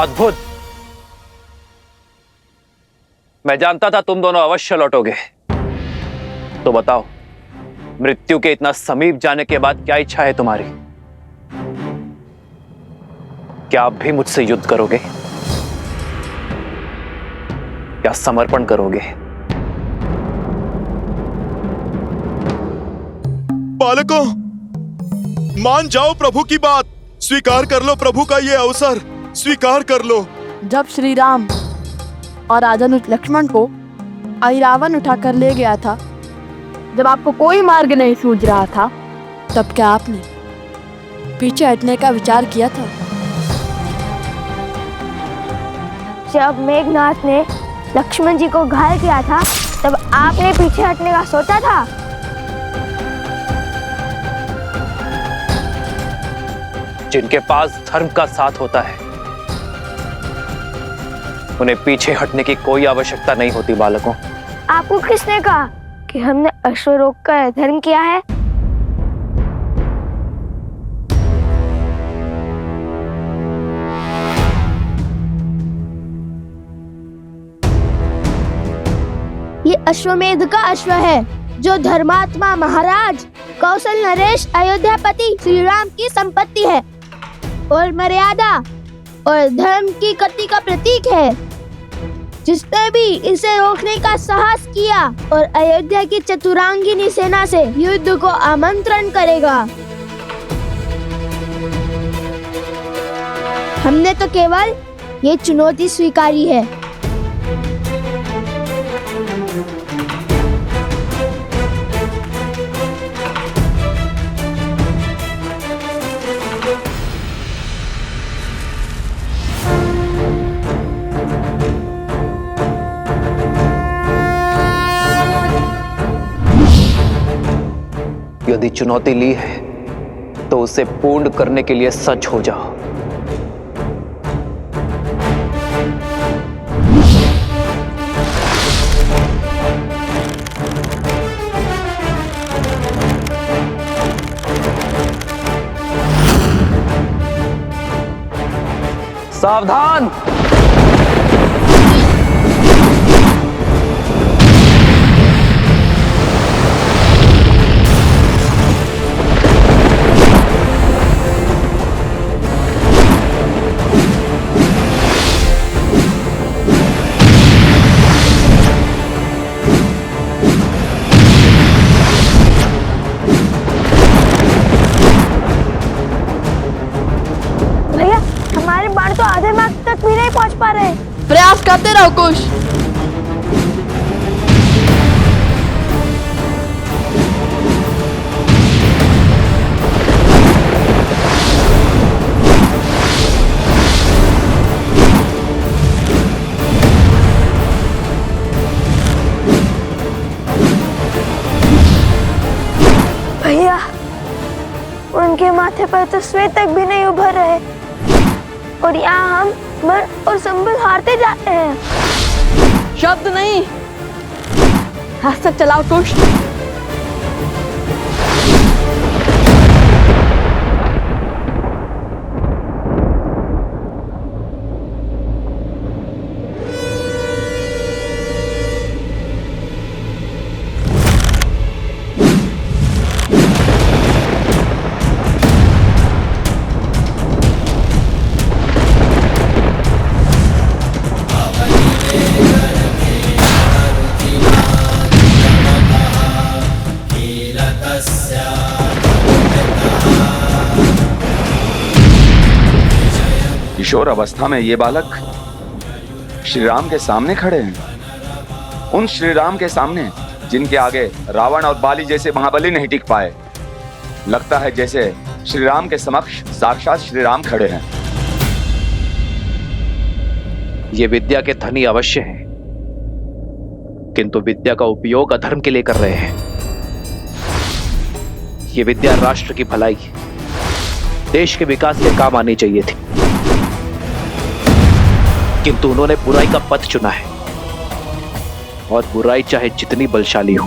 अद्भुत। मैं जानता था तुम दोनों अवश्य लौटोगे। तो बताओ, मृत्यु के इतना समीप जाने के बाद क्या इच्छा है तुम्हारी? क्या आप भी मुझसे युद्ध करोगे? क्या समर्पण करोगे? बालकों, मान जाओ प्रभु की बात। स्वीकार कर लो प्रभु का ये अवसर, स्वीकार कर लो। जब श्री राम और राजा लक्ष्मण को ऐरावत उठाकर ले गया था, जब आपको कोई मार्ग नहीं सूझ रहा था, तब क्या आपने पीछे हटने का विचार किया था? जब मेघनाथ ने लक्ष्मण जी को घायल किया था, तब आपने पीछे हटने का सोचा था? जिनके पास धर्म का साथ होता है, उन्हें पीछे हटने की कोई आवश्यकता नहीं होती। बालकों, आपको किसने कहा कि हमने अश्वरोग का धर्म किया है? ये अश्वमेध का अश्व है, जो धर्मात्मा महाराज कौशल नरेश अयोध्यापति श्री राम की संपत्ति है और मर्यादा और धर्म की गति का प्रतीक है। जिसने भी इसे रोकने का साहस किया और अयोध्या की चतुरांगिनी सेना से युद्ध को आमंत्रण करेगा। हमने तो केवल ये चुनौती स्वीकारी है। यदि चुनौती ली है तो उसे पूर्ण करने के लिए सच हो जाओ। सावधान! तो आधे मार्ग तक भी नहीं पहुंच पा रहे। प्रयास करते रहो कुश। पर तो श्वेतक भी नहीं उभर रहे और यहाँ हम मन और संबल हारते जाते हैं। शब्द नहीं, हस्तक चलाओ कुश। किशोर अवस्था में ये बालक श्री राम के सामने खड़े हैं, उन श्री राम के सामने जिनके आगे रावण और बाली जैसे महाबली नहीं टिक पाए। लगता है जैसे श्री राम के समक्ष साक्षात श्री राम खड़े हैं। ये विद्या के धनी अवश्य हैं, किंतु विद्या का उपयोग अधर्म के लिए कर रहे हैं। ये विद्या राष्ट्र की भलाई, देश के विकास के काम आनी चाहिए थी, किंतु उन्होंने बुराई का पथ चुना है, और बुराई चाहे जितनी बलशाली हो,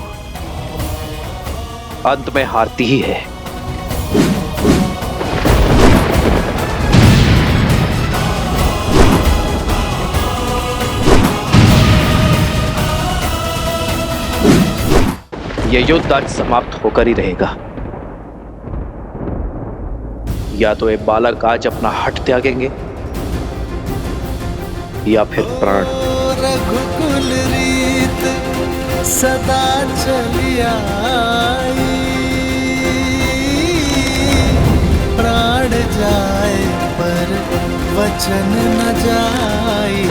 अंत में हारती ही है। यह युद्ध आज समाप्त होकर ही रहेगा। या तो ये बालक आज अपना हट त्यागेंगे या फिर प्राण। रघुकुल रीत सदा चली आई, प्राण जाए पर वचन न जाई।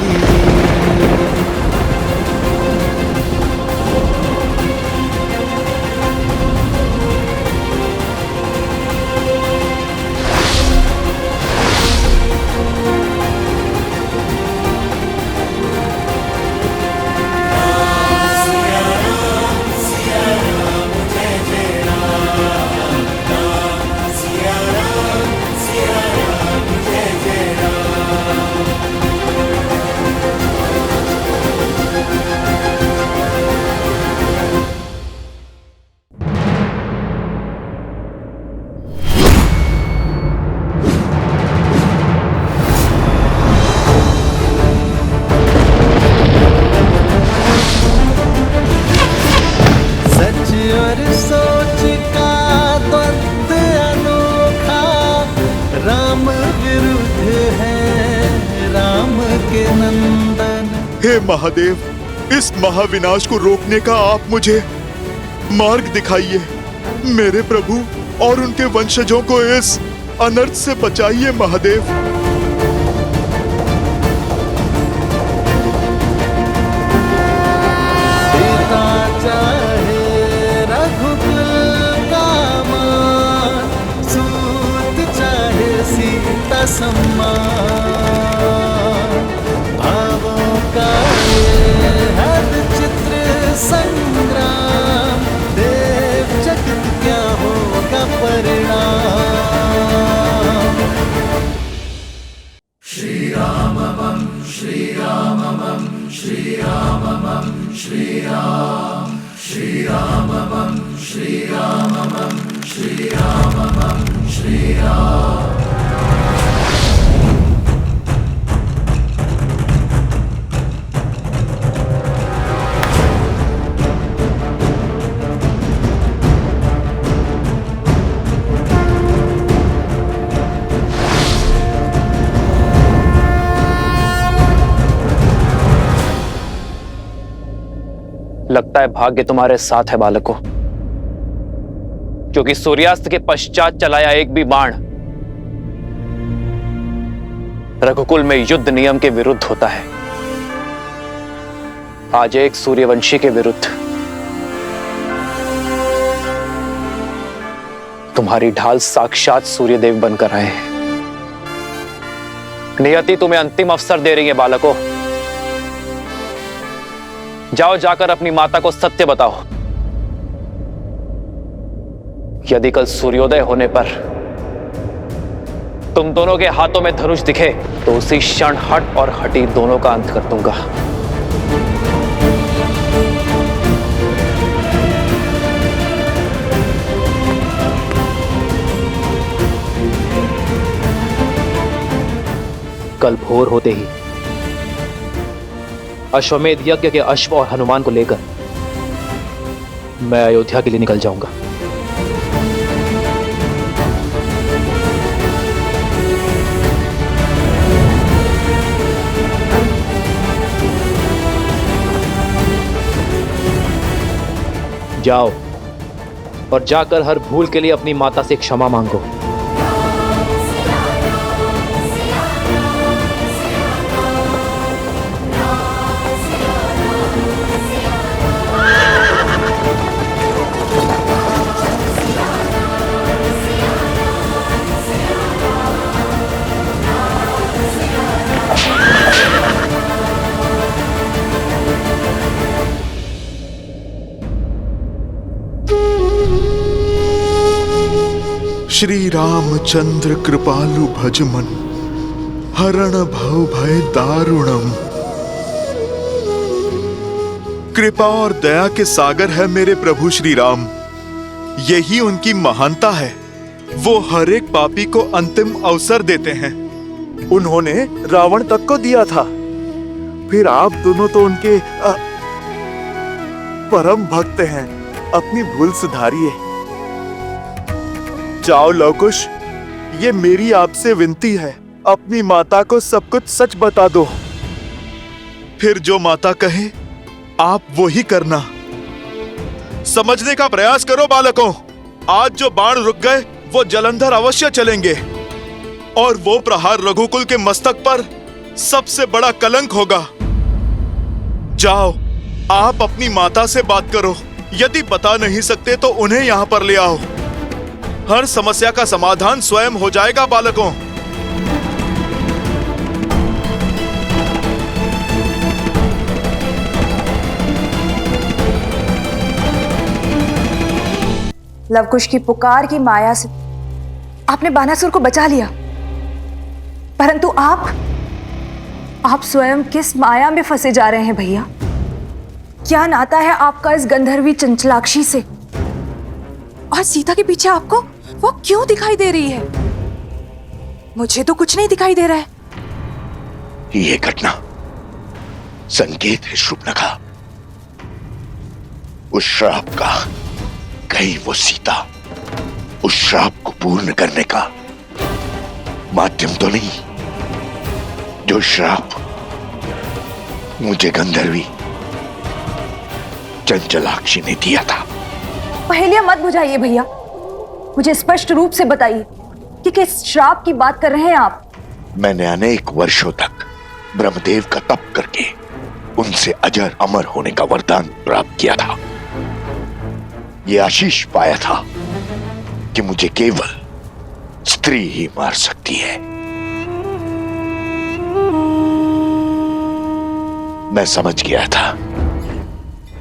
हे महादेव, इस महाविनाश को रोकने का आप मुझे मार्ग दिखाइए। मेरे प्रभु और उनके वंशजों को इस अनर्थ से बचाइए महादेव। पिता चाहे रघुकुल का मान, सूत चाहे सीता सम्मान। भावों का ये हद चित्र संग्राम, देव जगत क्या होगा परिणाम। श्री राम मम श्री राम मम श्री राम मम श्री राम, श्री राम मम श्री राम मम श्री राम मम श्री राम। लगता है भाग्य तुम्हारे साथ है बालकों, क्योंकि सूर्यास्त के पश्चात चलाया एक भी बाण रघुकुल में युद्ध नियम के विरुद्ध होता है। आज एक सूर्यवंशी के विरुद्ध तुम्हारी ढाल साक्षात सूर्यदेव बनकर आए हैं। नियति तुम्हें अंतिम अवसर दे रही है बालकों। जाओ, जाकर अपनी माता को सत्य बताओ। यदि कल सूर्योदय होने पर तुम दोनों के हाथों में धनुष दिखे तो उसी क्षण हट और हटी दोनों का अंत कर दूंगा। कल भोर होते ही अश्वमेध यज्ञ के अश्व और हनुमान को लेकर मैं अयोध्या के लिए निकल जाऊंगा। जाओ और जाकर हर भूल के लिए अपनी माता से क्षमा मांगो। श्री रामचंद्र कृपालु भजमन हरण भव भय दारुणम। कृपा और दया के सागर है मेरे प्रभु श्री राम, यही उनकी महानता है। वो हर एक पापी को अंतिम अवसर देते हैं। उन्होंने रावण तक को दिया था, फिर आप दोनों तो उनके परम भक्त हैं। अपनी भूल सुधारिए। जाओ लवकुश, ये मेरी आपसे विनती है, अपनी माता को सब कुछ सच बता दो। फिर जो माता कहे आप वो ही करना। समझने का प्रयास करो बालकों, आज जो बाण रुक गए वो जलंधर अवश्य चलेंगे और वो प्रहार रघुकुल के मस्तक पर सबसे बड़ा कलंक होगा। जाओ, आप अपनी माता से बात करो। यदि बता नहीं सकते तो उन्हें यहां पर ले आओ। हर समस्या का समाधान स्वयं हो जाएगा बालकों। लवकुश की पुकार की माया से आपने बानासुर को बचा लिया, परंतु आप स्वयं किस माया में फंसे जा रहे हैं भैया? क्या नाता है आपका इस गंधर्वी चंचलाक्षी से? और सीता के पीछे आपको वो क्यों दिखाई दे रही है? मुझे तो कुछ नहीं दिखाई दे रहा है। ये घटना संकेत है शुभनखा, उस श्राप का। कहीं वो सीता उस श्राप को पूर्ण करने का माध्यम तो नहीं, जो श्राप मुझे गंधर्वी चंचलाक्षी ने दिया था। पहेलियां मत बुझाइए भैया, मुझे स्पष्ट रूप से बताइए कि किस श्राप की बात कर रहे हैं आप? मैंने अनेक वर्षों तक ब्रह्मदेव का तप करके उनसे अजर अमर होने का वरदान प्राप्त किया था। ये आशीष पाया था कि मुझे केवल स्त्री ही मार सकती है। मैं समझ गया था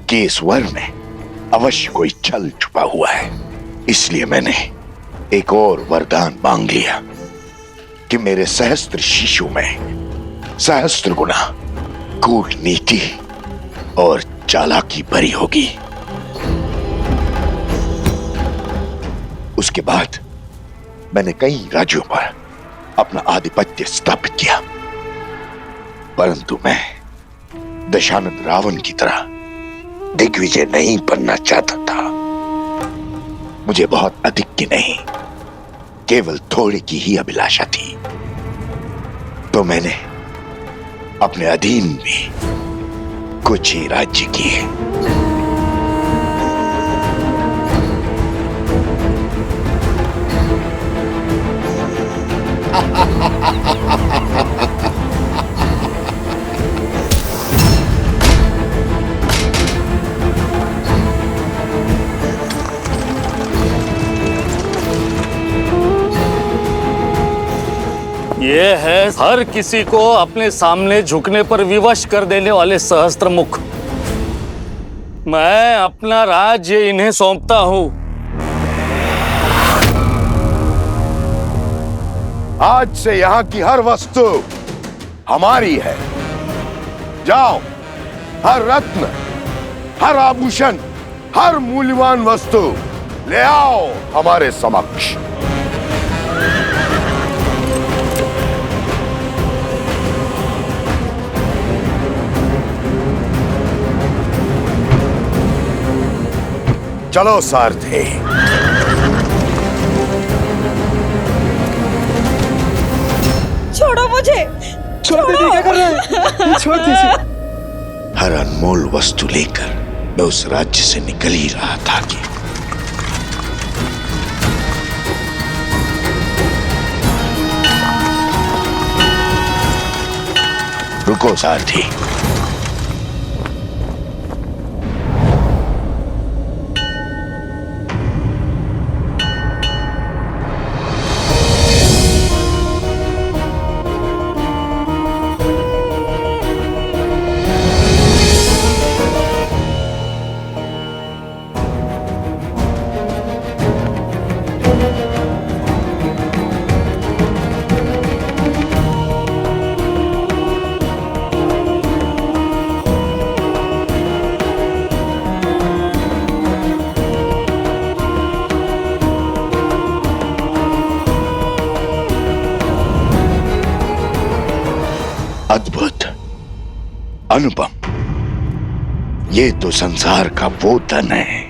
कि इस वर में अवश्य कोई छल छुपा हुआ है, इसलिए मैंने एक और वरदान मांग लिया कि मेरे सहस्त्र शिशु में सहस्त्र गुना कूटनीति और चालाकी भरी होगी। उसके बाद मैंने कई राज्यों पर अपना आधिपत्य स्थापित किया, परंतु मैं दशानंद रावण की तरह दिग्विजय नहीं बनना चाहता था। मुझे बहुत अधिक की नहीं, केवल थोड़ी की ही अभिलाषा थी। तो मैंने अपने अधीन भी कुछ ही राज्य किए। ये है हर किसी को अपने सामने झुकने पर विवश कर देने वाले सहस्त्र मुख। मैं अपना राज्य इन्हें सौंपता हूं। आज से यहाँ की हर वस्तु हमारी है। जाओ, हर रत्न, हर आभूषण, हर मूल्यवान वस्तु ले आओ हमारे समक्ष। चलो सारथी। छोड़ो मुझे। छोड़ दीजिए, क्या कर रहे हैं? छोड़ दीजिए। हर अनमोल वस्तु लेकर मैं उस राज्य से निकल ही रहा था कि रुको सारथी। अद्भुत, अनुपम, ये तो संसार का वो धन है,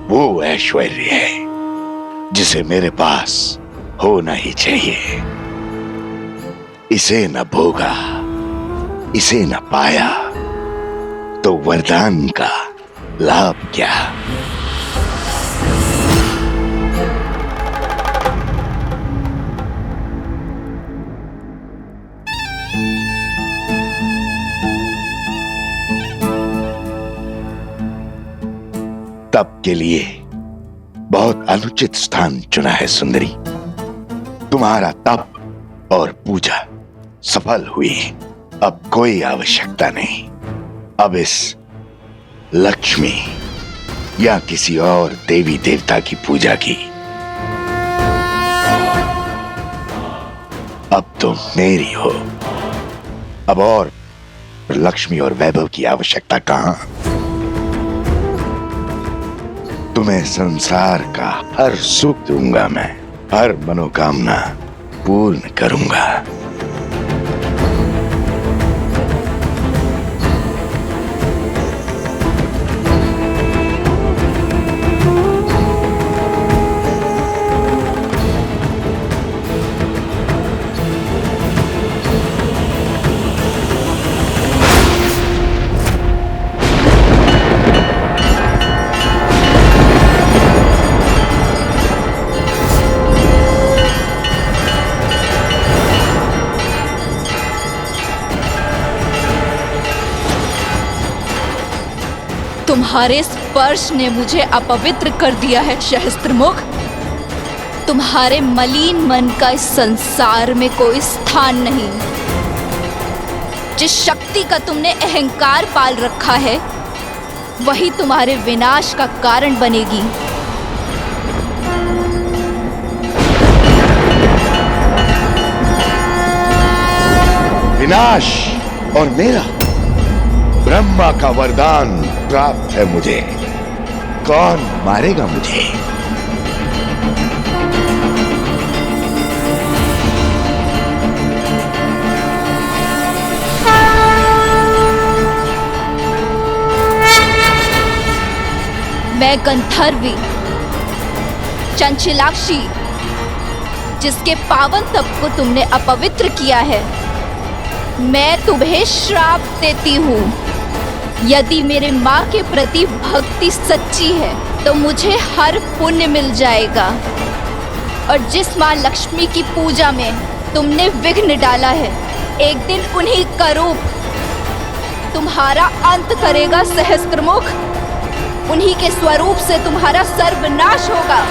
वो ऐश्वर्य है जिसे मेरे पास होना ही चाहिए। इसे न भोगा, इसे न पाया तो वरदान का लाभ क्या। तप के लिए बहुत अनुचित स्थान चुना है सुंदरी। तुम्हारा तप और पूजा सफल हुई, अब कोई आवश्यकता नहीं। अब इस लक्ष्मी या किसी और देवी देवता की पूजा की। अब तुम मेरी हो। अब और लक्ष्मी और वैभव की आवश्यकता कहां। तुम्हें संसार का हर सुख दूंगा मैं, हर मनोकामना पूर्ण करूंगा। तुम्हारे स्पर्श ने मुझे अपवित्र कर दिया है सहस्त्रमुख। तुम्हारे मलिन मन का इस संसार में कोई स्थान नहीं। जिस शक्ति का तुमने अहंकार पाल रखा है वही तुम्हारे विनाश का कारण बनेगी। विनाश और मेरा ब्रह्मा का वरदान प्राप्त है मुझे। कौन मारेगा मुझे। मैं गंधर्वी चंचलाक्षी, जिसके पावन तप को तुमने अपवित्र किया है, मैं तुम्हें श्राप देती हूँ। यदि मेरे माँ के प्रति भक्ति सच्ची है तो मुझे हर पुण्य मिल जाएगा, और जिस माँ लक्ष्मी की पूजा में तुमने विघ्न डाला है, एक दिन उन्हीं का रूप तुम्हारा अंत करेगा सहस्त्रमुख। उन्हीं के स्वरूप से तुम्हारा सर्वनाश होगा।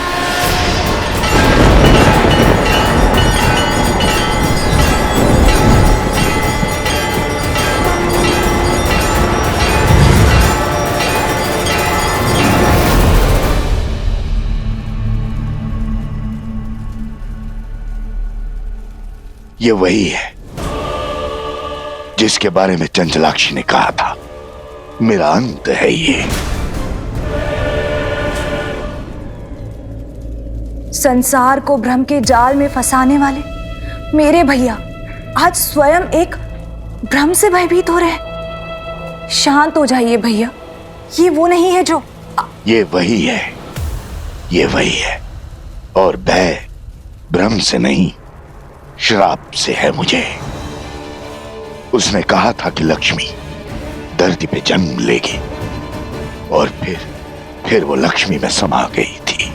ये वही है जिसके बारे में चंचलाक्षी ने कहा था, मेरा अंत है ये। संसार को भ्रम के जाल में फंसाने वाले मेरे भैया आज स्वयं एक भ्रम से भयभीत हो रहे हैं। शांत हो जाइए भैया, ये वो नहीं है जो। ये वही है, ये वही है। और भय भ्रम से नहीं, श्राप से है मुझे। उसने कहा था कि लक्ष्मी धरती पे जन्म लेगी और फिर वो लक्ष्मी में समा गई थी।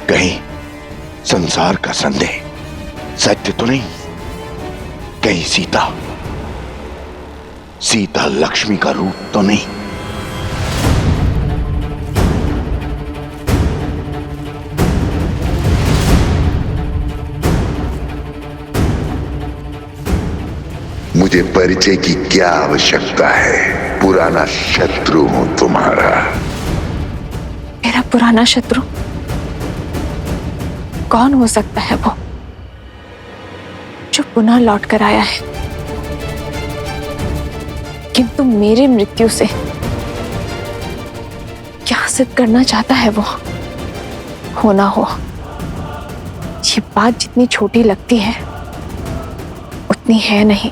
कहीं संसार का संदेह सत्य तो नहीं? कहीं सीता लक्ष्मी का रूप तो नहीं? मुझे परिचय की क्या आवश्यकता है? पुराना शत्रु हूं तुम्हारा। मेरा पुराना शत्रु कौन हो सकता है वो जो पुनः लौट कर आया है? किंतु मेरी मृत्यु से क्या सिद्ध करना चाहता है वो? हो ना हो, ये बात जितनी छोटी लगती है उतनी है नहीं।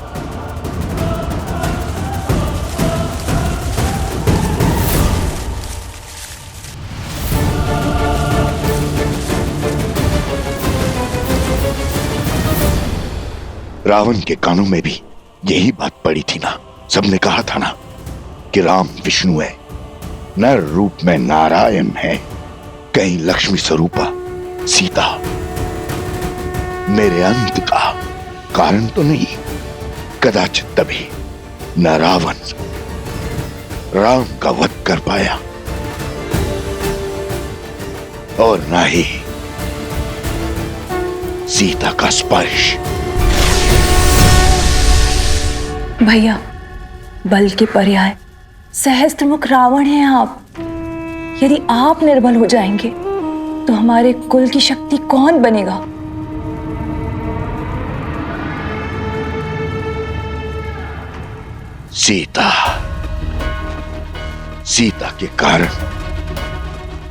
रावण के कानों में भी यही बात पड़ी थी ना। सबने कहा था ना कि राम विष्णु है, नर रूप में नारायण है, कहीं लक्ष्मी स्वरूपा सीता मेरे अंत का कारण तो नहीं। कदाचित तभी न रावण राम का वध कर पाया और न ही सीता का स्पर्श। भैया, बल के पर्याय सहस्त्रमुख रावण हैं आप। यदि आप निर्बल हो जाएंगे तो हमारे कुल की शक्ति कौन बनेगा? सीता के कारण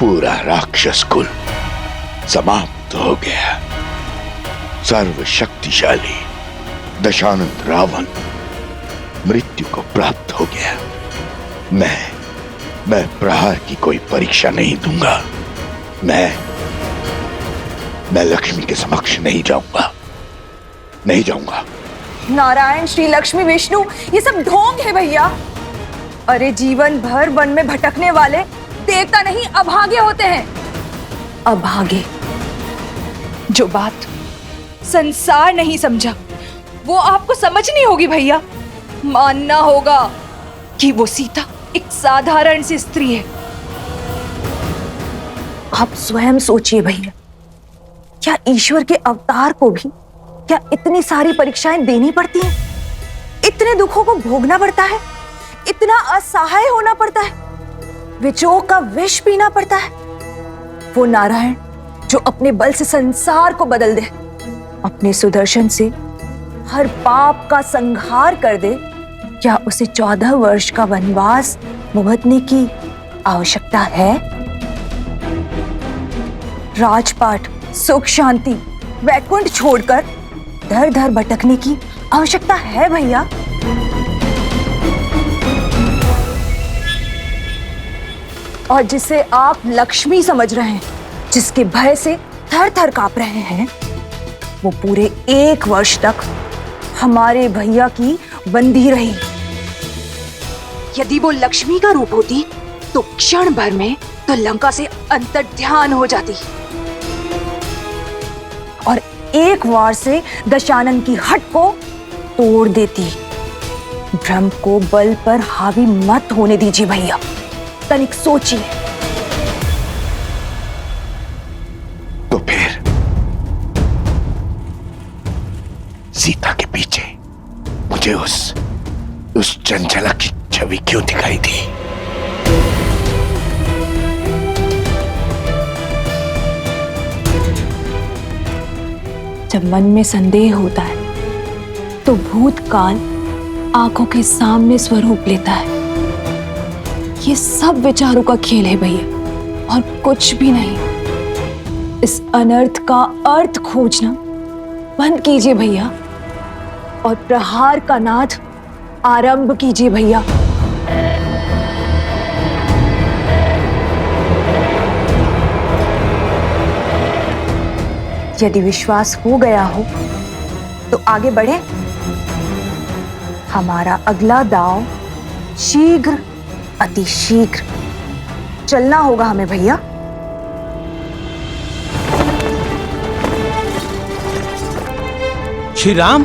पूरा राक्षस कुल समाप्त हो गया। सर्वशक्तिशाली दशानंद रावण मृत्यु को प्राप्त हो गया। मैं प्रहार की कोई परीक्षा नहीं दूंगा। मैं लक्ष्मी के समक्ष नहीं जाऊंगा। नारायण, श्री लक्ष्मी, विष्णु, ये सब ढोंग है भैया। अरे जीवन भर वन में भटकने वाले देवता नहीं अभागे होते हैं। अभागे। जो बात संसार नहीं समझा वो आपको समझनी होगी भैया। मानना होगा कि वो सीता एक साधारण सी स्त्री है। आप स्वयं सोचिए भैया, क्या ईश्वर के अवतार को भी क्या इतनी सारी परीक्षाएं देनी पड़ती हैं? इतने दुखों को भोगना पड़ता है? इतना असहाय होना पड़ता है? विजोग का विष पीना पड़ता है? वो नारायण जो अपने बल से संसार को बदल दे, अपने सुदर्शन से हर पाप का संहार कर दे, क्या उसे 14 वर्ष का वनवास भुगतने की आवश्यकता है? राजपाट, सुख शांति, वैकुंठ छोड़कर दर दर भटकने की आवश्यकता है भैया? और जिसे आप लक्ष्मी समझ रहे हैं, जिसके भय से थर थर कांप रहे हैं, वो पूरे 1 वर्ष तक हमारे भैया की बंदी रही। यदि वो लक्ष्मी का रूप होती तो क्षण भर में तो लंका से अंतर्ध्यान हो जाती और एक वार से दशानन की हट को तोड़ देती। भ्रम को बल पर हावी मत होने दीजिए भैया, तनिक सोचिए। तो फिर सीता के पीछे मुझे उस चंचला की छवि क्यों दिखाई दी? जब मन में संदेह होता है तो भूतकाल आंखों के सामने स्वरूप लेता है। ये सब विचारों का खेल है भैया, और कुछ भी नहीं। इस अनर्थ का अर्थ खोजना बंद कीजिए भैया, और प्रहार का नाद आरंभ कीजिए भैया। यदि विश्वास हो गया हो तो आगे बढ़े। हमारा अगला दांव शीघ्र, अति शीघ्र चलना होगा हमें भैया। श्री राम,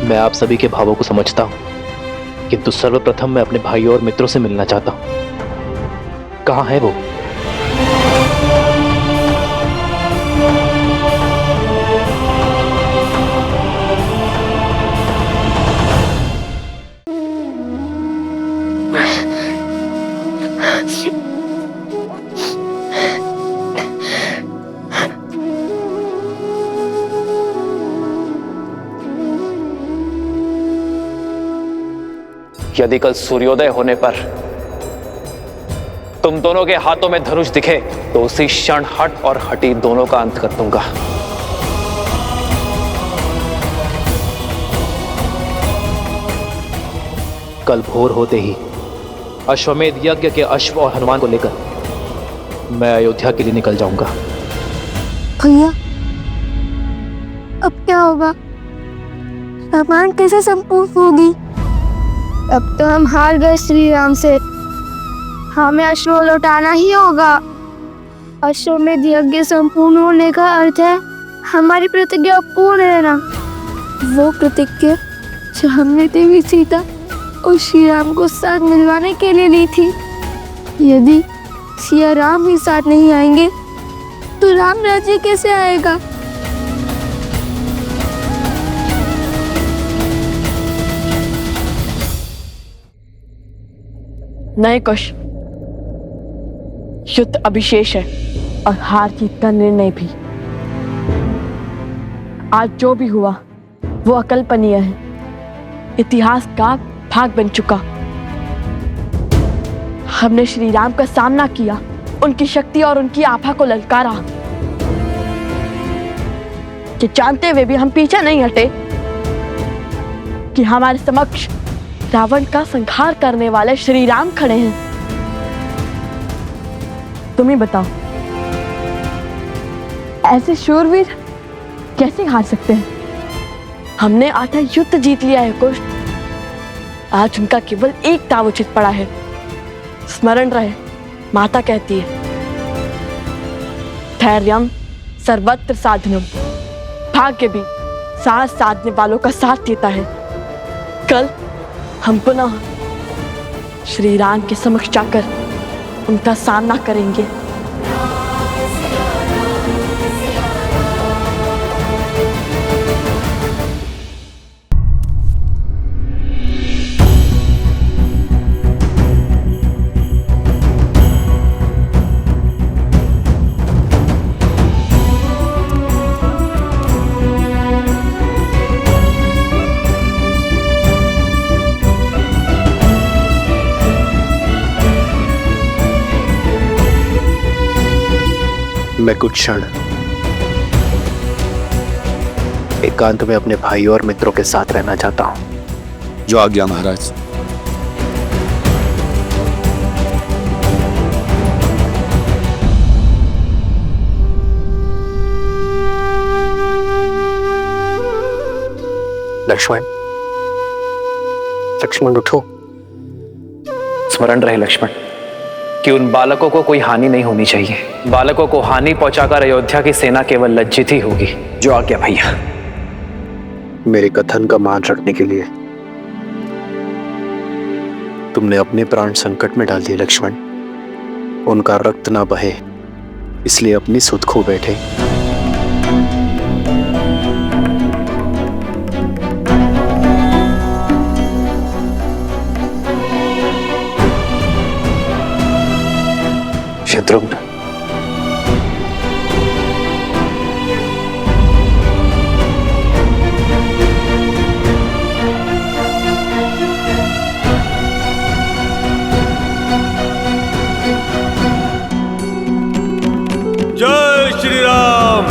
मैं आप सभी के भावों को समझता हूं, किंतु सर्वप्रथम मैं अपने भाइयों और मित्रों से मिलना चाहता हूं। कहां है वो? यदि कल सूर्योदय होने पर तुम दोनों के हाथों में धनुष दिखे तो उसी क्षण हट और हटी दोनों का अंत कर दूंगा। कल भोर होते ही अश्वमेध यज्ञ के अश्व और हनुमान को लेकर मैं अयोध्या के लिए निकल जाऊंगा। भैया, अब क्या होगा? रामायण कैसे संपूर्ण होगी? अब तो हम हार गए श्री राम से। हमें अश्व लौटाना ही होगा। अश्वमेध यज्ञ संपूर्ण होने का अर्थ है हमारी प्रतिज्ञा पूर्ण रहना। वो प्रतिज्ञा जो हमने देवी सीता और श्री राम को साथ मिलवाने के लिए ली थी। यदि सिया राम ही साथ नहीं आएंगे तो राम राज्य कैसे आएगा? नए कुश, युद्ध अभिशेष है और हार जीत का निर्णय भी। आज जो भी हुआ वो अकल्पनीय है, इतिहास का भाग बन चुका। हमने श्री राम का सामना किया, उनकी शक्ति और उनकी आभा को ललकारा। कि जानते हुए भी हम पीछे नहीं हटे कि हमारे समक्ष रावण का संहार करने वाले श्री राम खड़े हैं। तुम ही बताओ, ऐसे शूरवीर कैसे हार सकते हैं? हमने आधा युद्ध जीत लिया है कुश। आज उनका केवल एक दाव उचित पड़ा है। स्मरण रहे, माता कहती है, धैर्यम सर्वत्र साधनम। भाग्य भी साथ साधने वालों का साथ देता है। कल हम पुनः श्री राम के समक्ष जाकर उनका सामना करेंगे। मैं कुछ क्षण एकांत में अपने भाइयों और मित्रों के साथ रहना चाहता हूं। जो आज्ञा महाराज। लक्ष्मण, लक्ष्मण उठो। स्मरण रहे लक्ष्मण कि उन बालकों को कोई हानि नहीं होनी चाहिए। बालकों को हानि पहुंचाकर अयोध्या की सेना केवल लज्जित ही होगी। जो आज्ञा भैया। मेरे कथन का मान रखने के लिए तुमने अपने प्राण संकट में डाल दिए लक्ष्मण। उनका रक्त ना बहे इसलिए अपनी सुध खो बैठे। शत्रुघ्न, जय श्री राम।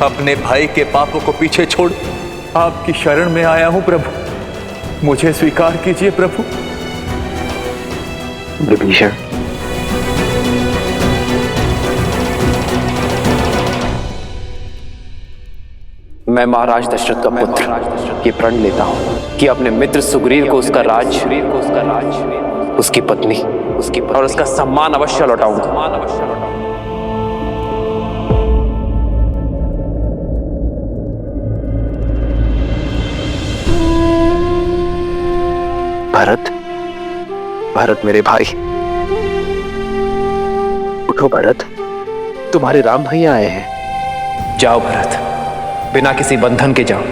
अपने भाई के पापों को पीछे छोड़ आपकी शरण में आया हूं प्रभु, मुझे स्वीकार कीजिए प्रभु। विभीषण, मैं महाराज दशरथ का पुत्र ये प्रण लेता हूं कि अपने मित्र सुग्रीव को उसका राज, उसकी पत्नी, और उसका सम्मान अवश्य लौटाऊंगा। भरत, भरत मेरे भाई, उठो भरत, तुम्हारे राम भैया आए हैं। जाओ भरत, बिना किसी बंधन के जाओ,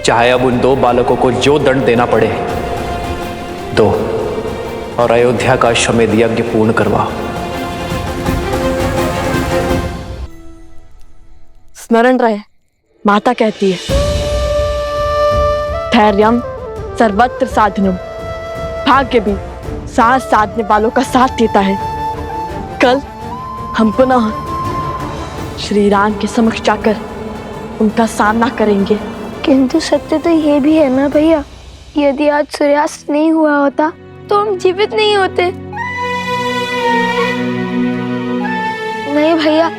चाहे अब उन 2 बालकों को जो दंड देना पड़े दो, और अयोध्या का अश्वमेध यज्ञ पूर्ण करवाओ। स्मरण रहे, माता कहती है, धैर्यम सर्वत्र साधनम। भाग्य भी साथ साधने वालों का साथ देता है। कल हम पुनः श्री राम के समक्ष जाकर उनका सामना करेंगे। किंतु सत्य तो ये भी है ना भैया, यदि आज सूर्यास्त नहीं हुआ होता तो हम जीवित नहीं होते। नहीं भैया,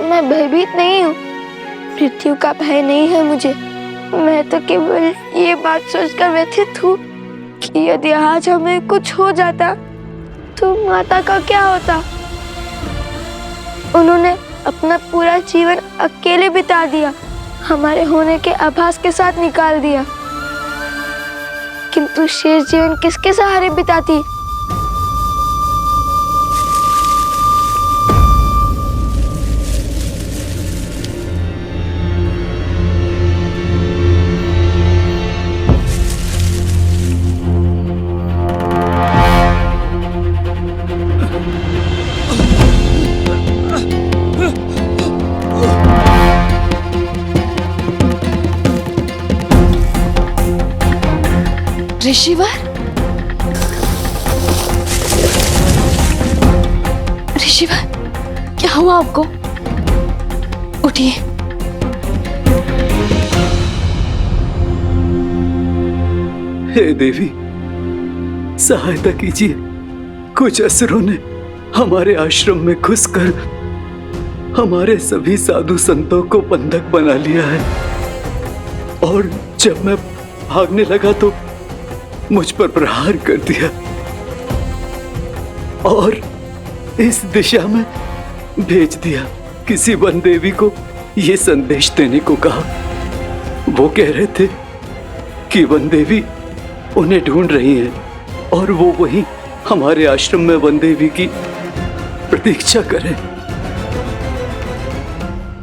मैं भयभीत नहीं हूँ, मृत्यु का भय नहीं है मुझे। मैं तो केवल ये बात सोचकर व्यथित हूँ कि यदि आज हमें कुछ हो जाता तो माता का क्या होता। उन्होंने अपना पूरा जीवन अकेले बिता दिया, हमारे होने के आभास के साथ निकाल दिया, किंतु शेष जीवन किसके सहारे बिताती। ऋषिवर, ऋषिवर, क्या हुआ आपको? उठिए। हे देवी, सहायता कीजिए। कुछ असुरों ने हमारे आश्रम में घुसकर हमारे सभी साधु संतों को बंधक बना लिया है, और जब मैं भागने लगा तो मुझ पर प्रहार कर दिया और इस दिशा में भेज दिया। किसी वन देवी को यह संदेश देने को कहा। वो कह रहे थे कि वन देवी उन्हें ढूंढ रही हैं और वो वहीं हमारे आश्रम में वन देवी की प्रतीक्षा करें।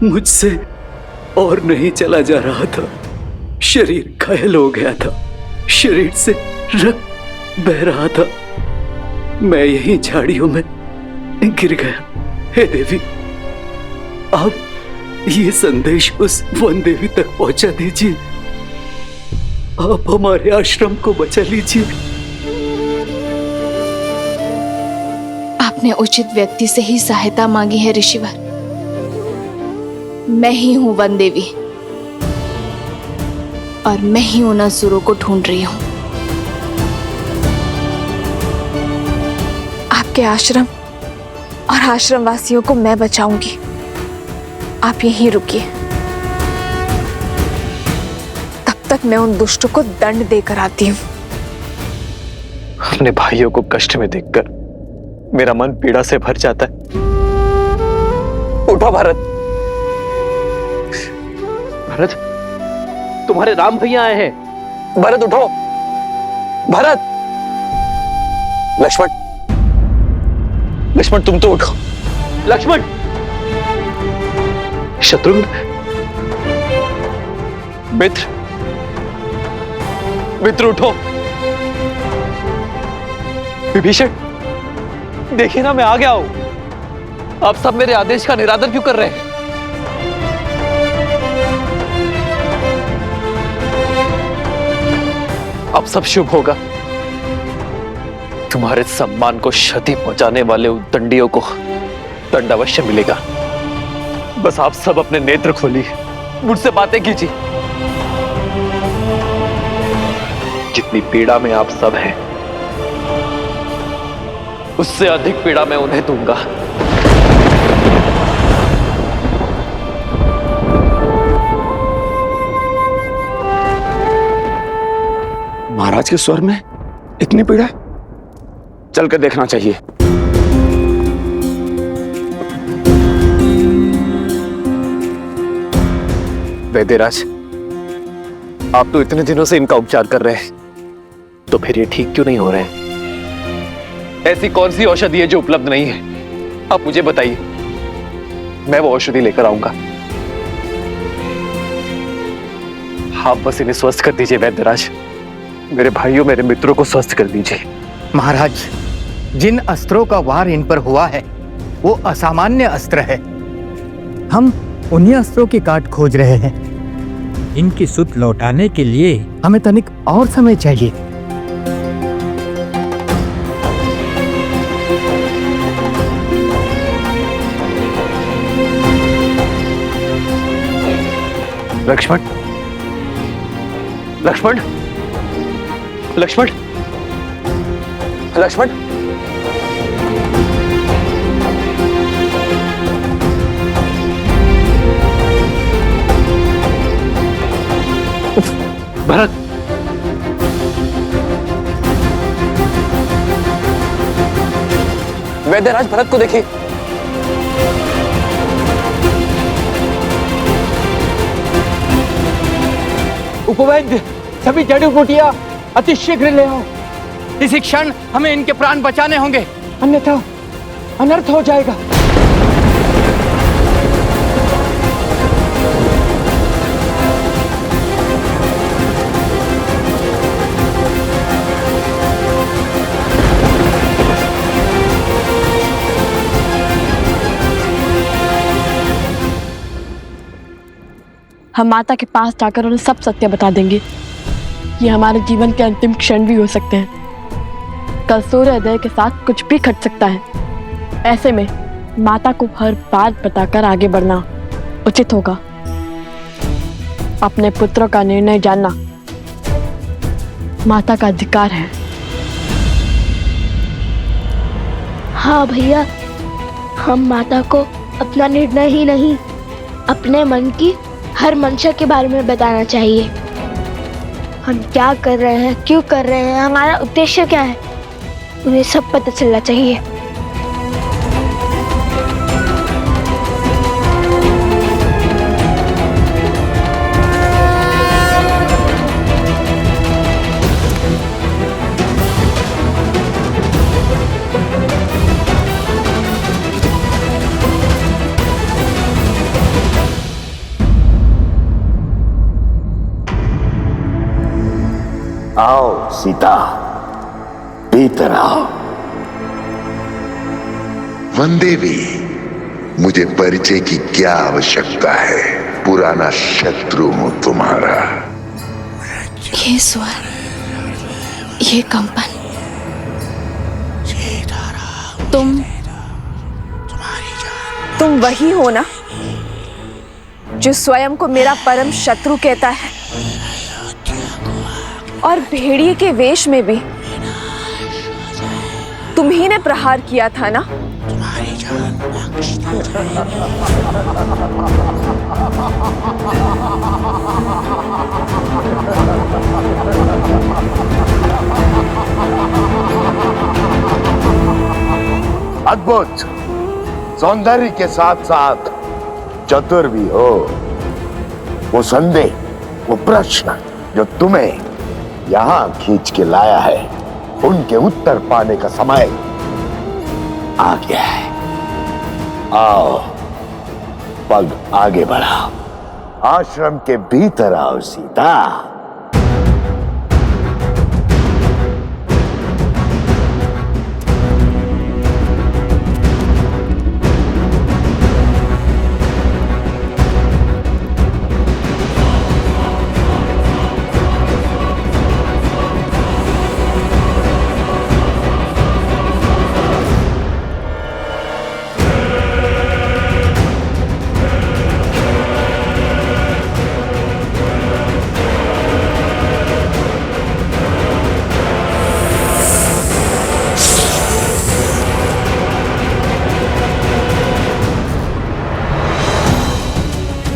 मुझसे और नहीं चला जा रहा था, शरीर घायल हो गया था, शरीर से रक्त बह रहा था, मैं यहीं झाड़ियों में गिर गया। हे देवी, आप ये संदेश उस वन देवी तक पहुंचा दीजिए। आप हमारे आश्रम को बचा लीजिए। आपने उचित व्यक्ति से ही सहायता मांगी है ऋषिवर। मैं ही हूं वन देवी और मैं ही उन असुरों को ढूंढ रही हूं। आपके आश्रम और आश्रम वासियों को मैं बचाऊंगी। आप यहीं रुकिए, तब तक मैं उन दुष्टों को दंड देकर आती हूं। अपने भाइयों को कष्ट में देखकर मेरा मन पीड़ा से भर जाता है। उठो भरत, भरत, तुम्हारे राम भैया आए हैं। भरत उठो, भरत। लक्ष्मण, लक्ष्मण तुम तो उठो। लक्ष्मण, शत्रुघ्न, मित्र, मित्र उठो। विभीषण, देखिए ना, मैं आ गया हूं। आप सब मेरे आदेश का निरादर क्यों कर रहे हैं? अब सब शुभ होगा। तुम्हारे सम्मान को क्षति पहुंचाने वाले उद्दंडियों को दंड अवश्य मिलेगा। बस आप सब अपने नेत्र खोलिए, मुझसे बातें कीजिए। जितनी पीड़ा में आप सब हैं, उससे अधिक पीड़ा मैं उन्हें दूंगा। महाराज के स्वर में इतनी पीड़ा, चलकर देखना चाहिए। वैद्यराज, आप तो इतने दिनों से इनका उपचार कर रहे हैं, तो फिर ये ठीक क्यों नहीं हो रहे हैं? ऐसी कौन सी औषधि है जो उपलब्ध नहीं है? आप मुझे बताइए, मैं वो औषधि लेकर आऊंगा। आप बस इन्हें स्वस्थ कर दीजिए वैद्यराज। मेरे भाइयों, मेरे मित्रों को स्वस्थ कर दीजिए। महाराज, जिन अस्त्रों का वार इन पर हुआ है वो असामान्य अस्त्र है। हम उन्हीं अस्त्रों की काट खोज रहे हैं। इनकी सुध लौटाने के लिए हमें तनिक और समय चाहिए। लक्ष्मण, लक्ष्मण, लक्ष्मण, लक्ष्मण, भरत, वैद्यराज भरत को देखिए। उपवैद्य, सभी जड़ी बूटियां अति शीघ्र ले आओ। इसी क्षण हमें इनके प्राण बचाने होंगे, अन्यथा अनर्थ हो जाएगा। हम माता के पास जाकर उन्हें सब सत्य बता देंगे। ये हमारे जीवन के अंतिम क्षण भी हो सकते हैं। कल सूर्योदय के साथ कुछ भी घट सकता है। ऐसे में माता को हर बात बताकर आगे बढ़ना उचित होगा। अपने पुत्रों का निर्णय जानना माता का अधिकार है। हाँ भैया, हम माता को अपना निर्णय ही नहीं, अपने मन की हर मंशा के बारे में बताना चाहिए। हम क्या कर रहे हैं, क्यों कर रहे हैं, हमारा उद्देश्य क्या है, उन्हें सब पता चलना चाहिए। आओ सीता, भीतर आओ। वनदेवी, मुझे परिचय की क्या आवश्यकता है? पुराना शत्रु हूं तुम्हारा। ये स्वर, ये कंपन, तुम वही हो ना जो स्वयं को मेरा परम शत्रु कहता है, और भेड़िए के वेश में भी तुम्ही ने प्रहार किया था ना? अद्भुत सौंदर्य के साथ साथ चतुर भी हो। वो संदेह, वो प्रश्न जो तुम्हें यहां खींच के लाया है, उनके उत्तर पाने का समय आ गया है। आओ, पग आगे बढ़ाओ, आश्रम के भीतर आओ सीता।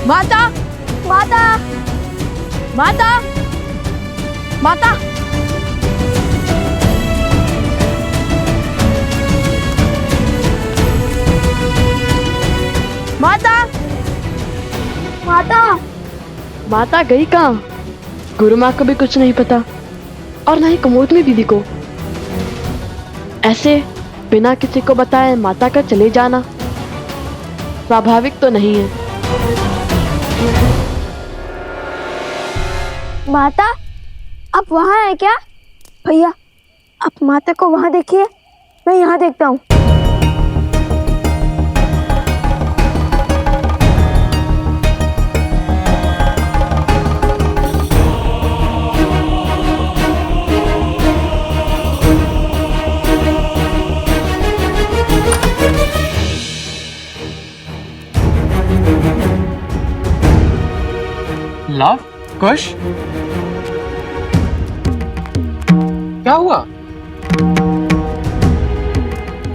माता, माता, माता, माता। माता, माता, माता गई कहाँ? गुरु माँ को भी कुछ नहीं पता और ना ही कुमोदनी दीदी को। ऐसे बिना किसी को बताए माता का चले जाना स्वाभाविक तो नहीं है। माता, आप वहाँ हैं क्या? भैया, आप माता को वहाँ देखिए, मैं यहाँ देखता हूँ। लव, कुश, क्या हुआ?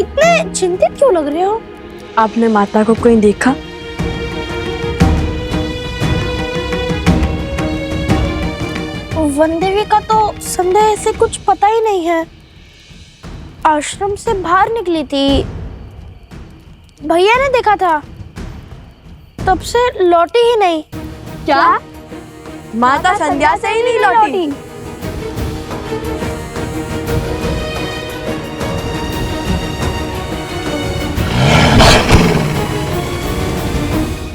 इतने चिंतित क्यों लग रहे हो? आपने माता को कहीं देखा? वन देवी का तो संदेह से कुछ पता ही नहीं है। आश्रम से बाहर निकली थी, भैया ने देखा था, तब से लौटी ही नहीं। क्या? माता संध्या से ही नहीं लौटी?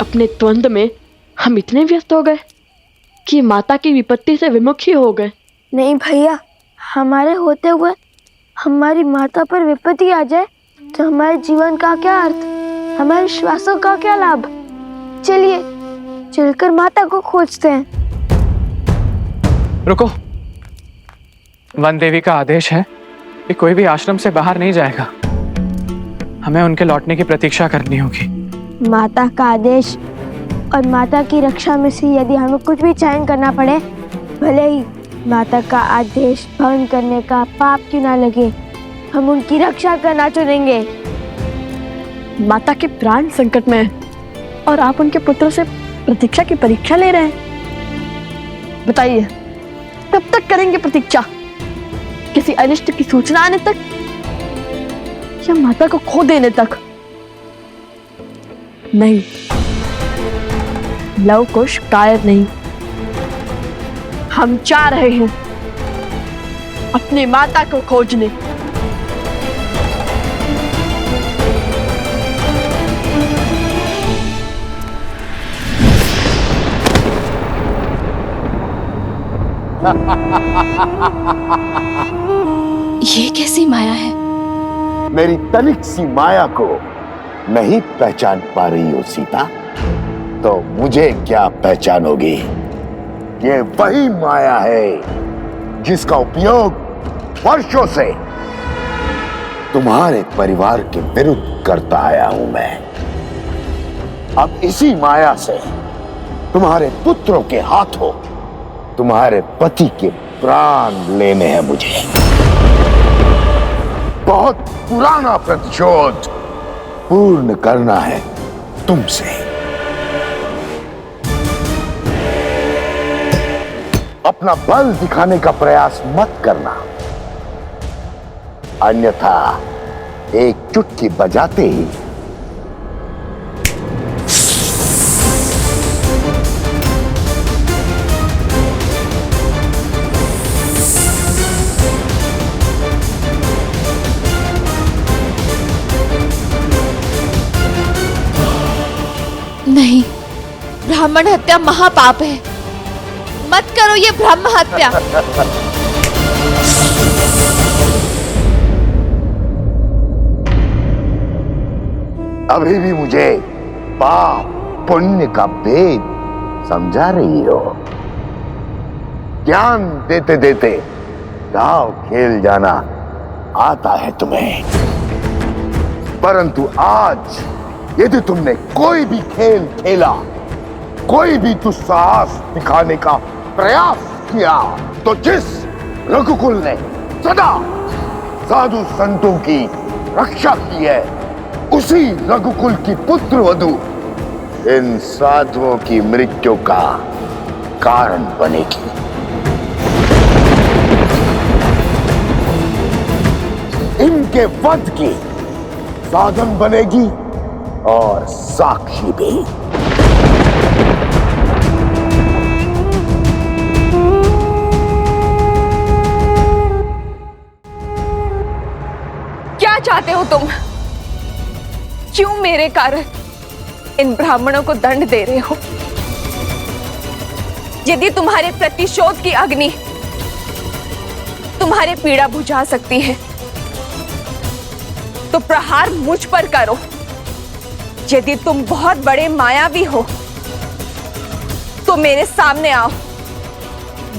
अपने द्वंद में हम इतने व्यस्त हो गए कि माता की विपत्ति से विमुख ही हो गए। नहीं भैया, हमारे होते हुए हमारी माता पर विपत्ति आ जाए तो हमारे जीवन का क्या अर्थ, हमारे श्वासों का क्या लाभ? चलिए चलकर माता को खोजते हैं। रुको, वन देवी का आदेश है कि कोई भी आश्रम से बाहर नहीं जाएगा। हमें उनके लौटने की प्रतीक्षा करनी होगी। माता का आदेश और माता की रक्षा में से यदि हमें कुछ भी चयन करना पड़े, भले ही माता का आदेश भंग करने का पाप क्यों ना लगे, हम उनकी रक्षा करना चुनेंगे। माता के प्राण संकट में है और आप उनके पुत्र से प्रतीक्षा की परीक्षा ले रहे हैं। बताइए, कब तक करेंगे प्रतीक्षा? किसी अनिष्ट की सूचना आने तक या माता को खो देने तक? नहीं, लव कुश कायर नहीं। हम जा रहे हैं अपनी माता को खोजने। ये कैसी माया है? मेरी तनिक सी माया को नहीं पहचान पा रही हो सीता, तो मुझे क्या पहचानोगी? ये वही माया है जिसका उपयोग वर्षों से तुम्हारे परिवार के विरुद्ध करता आया हूं मैं। अब इसी माया से तुम्हारे पुत्रों के हाथों तुम्हारे पति के प्राण लेने हैं मुझे। बहुत पुराना प्रतिशोध पूर्ण करना है तुमसे। अपना बल दिखाने का प्रयास मत करना, अन्यथा एक चुटकी बजाते ही ब्राह्मण हत्या महापाप है। मत करो ये ब्रह्म हत्या। अभी भी मुझे पाप पुण्य का भेद समझा रही हो? ज्ञान देते देते दाव खेल जाना आता है तुम्हें, परंतु आज यदि तुमने कोई भी खेल खेला, कोई भी दुस्साहस दिखाने का प्रयास किया, तो जिस रघुकुल ने सदा साधु संतों की रक्षा की है, उसी रघुकुल की पुत्र वधू इन साधुओं की मृत्यु का कारण बनेगी। इनके वध की साधन बनेगी और साक्षी भी। क्या चाहते हो तुम? क्यों मेरे कारण इन ब्राह्मणों को दंड दे रहे हो? यदि तुम्हारे प्रतिशोध की अग्नि तुम्हारे पीड़ा बुझा सकती है, तो प्रहार मुझ पर करो। यदि तुम बहुत बड़े मायावी हो, तो मेरे सामने आओ,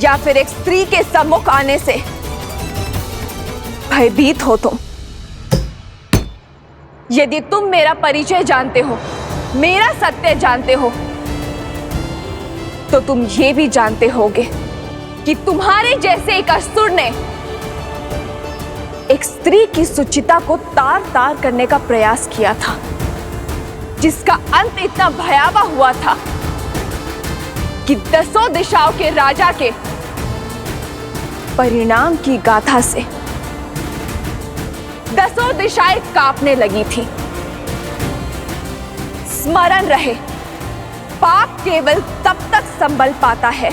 या फिर एक स्त्री के सम्मुख आने से भयभीत हो तुम। यदि तुम मेरा परिचय जानते हो, मेरा सत्य जानते हो, तो तुम ये भी जानते होगे कि तुम्हारे जैसे एक असुर ने एक स्त्री की सुचिता को तार तार करने का प्रयास किया था, जिसका अंत इतना भयावह हुआ था कि 10 दिशाओं के राजा के परिणाम की गाथा से 10 दिशाएं कांपने लगी थी। स्मरण रहे, पाप केवल तब तक संभल पाता है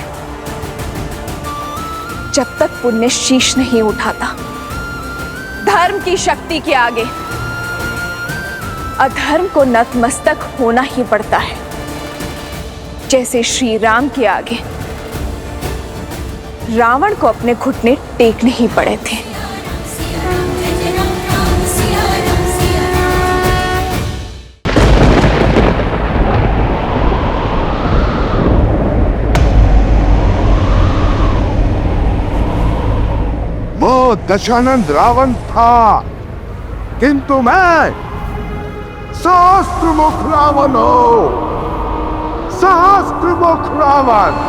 जब तक पुण्य शीश नहीं उठाता। धर्म की शक्ति के आगे अधर्म को नतमस्तक होना ही पड़ता है, जैसे श्री राम के आगे रावण को अपने घुटने टेकने ही पड़े थे। वो दशानंद रावण था, किंतु मैं सहस्त्रमुख रावण हूं। सहस्त्रमुख रावण।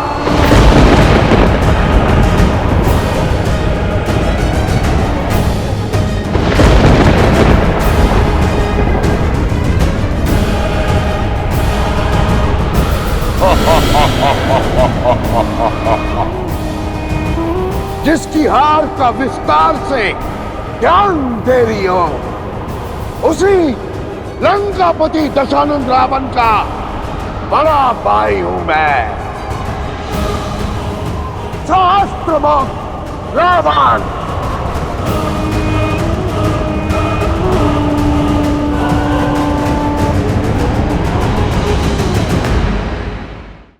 जिसकी हार का विस्तार से ध्यान दे रही हो, उसी लंकापति दशानंद रावण का बड़ा भाई हूं मैं। सहस्त्रमुख रावण।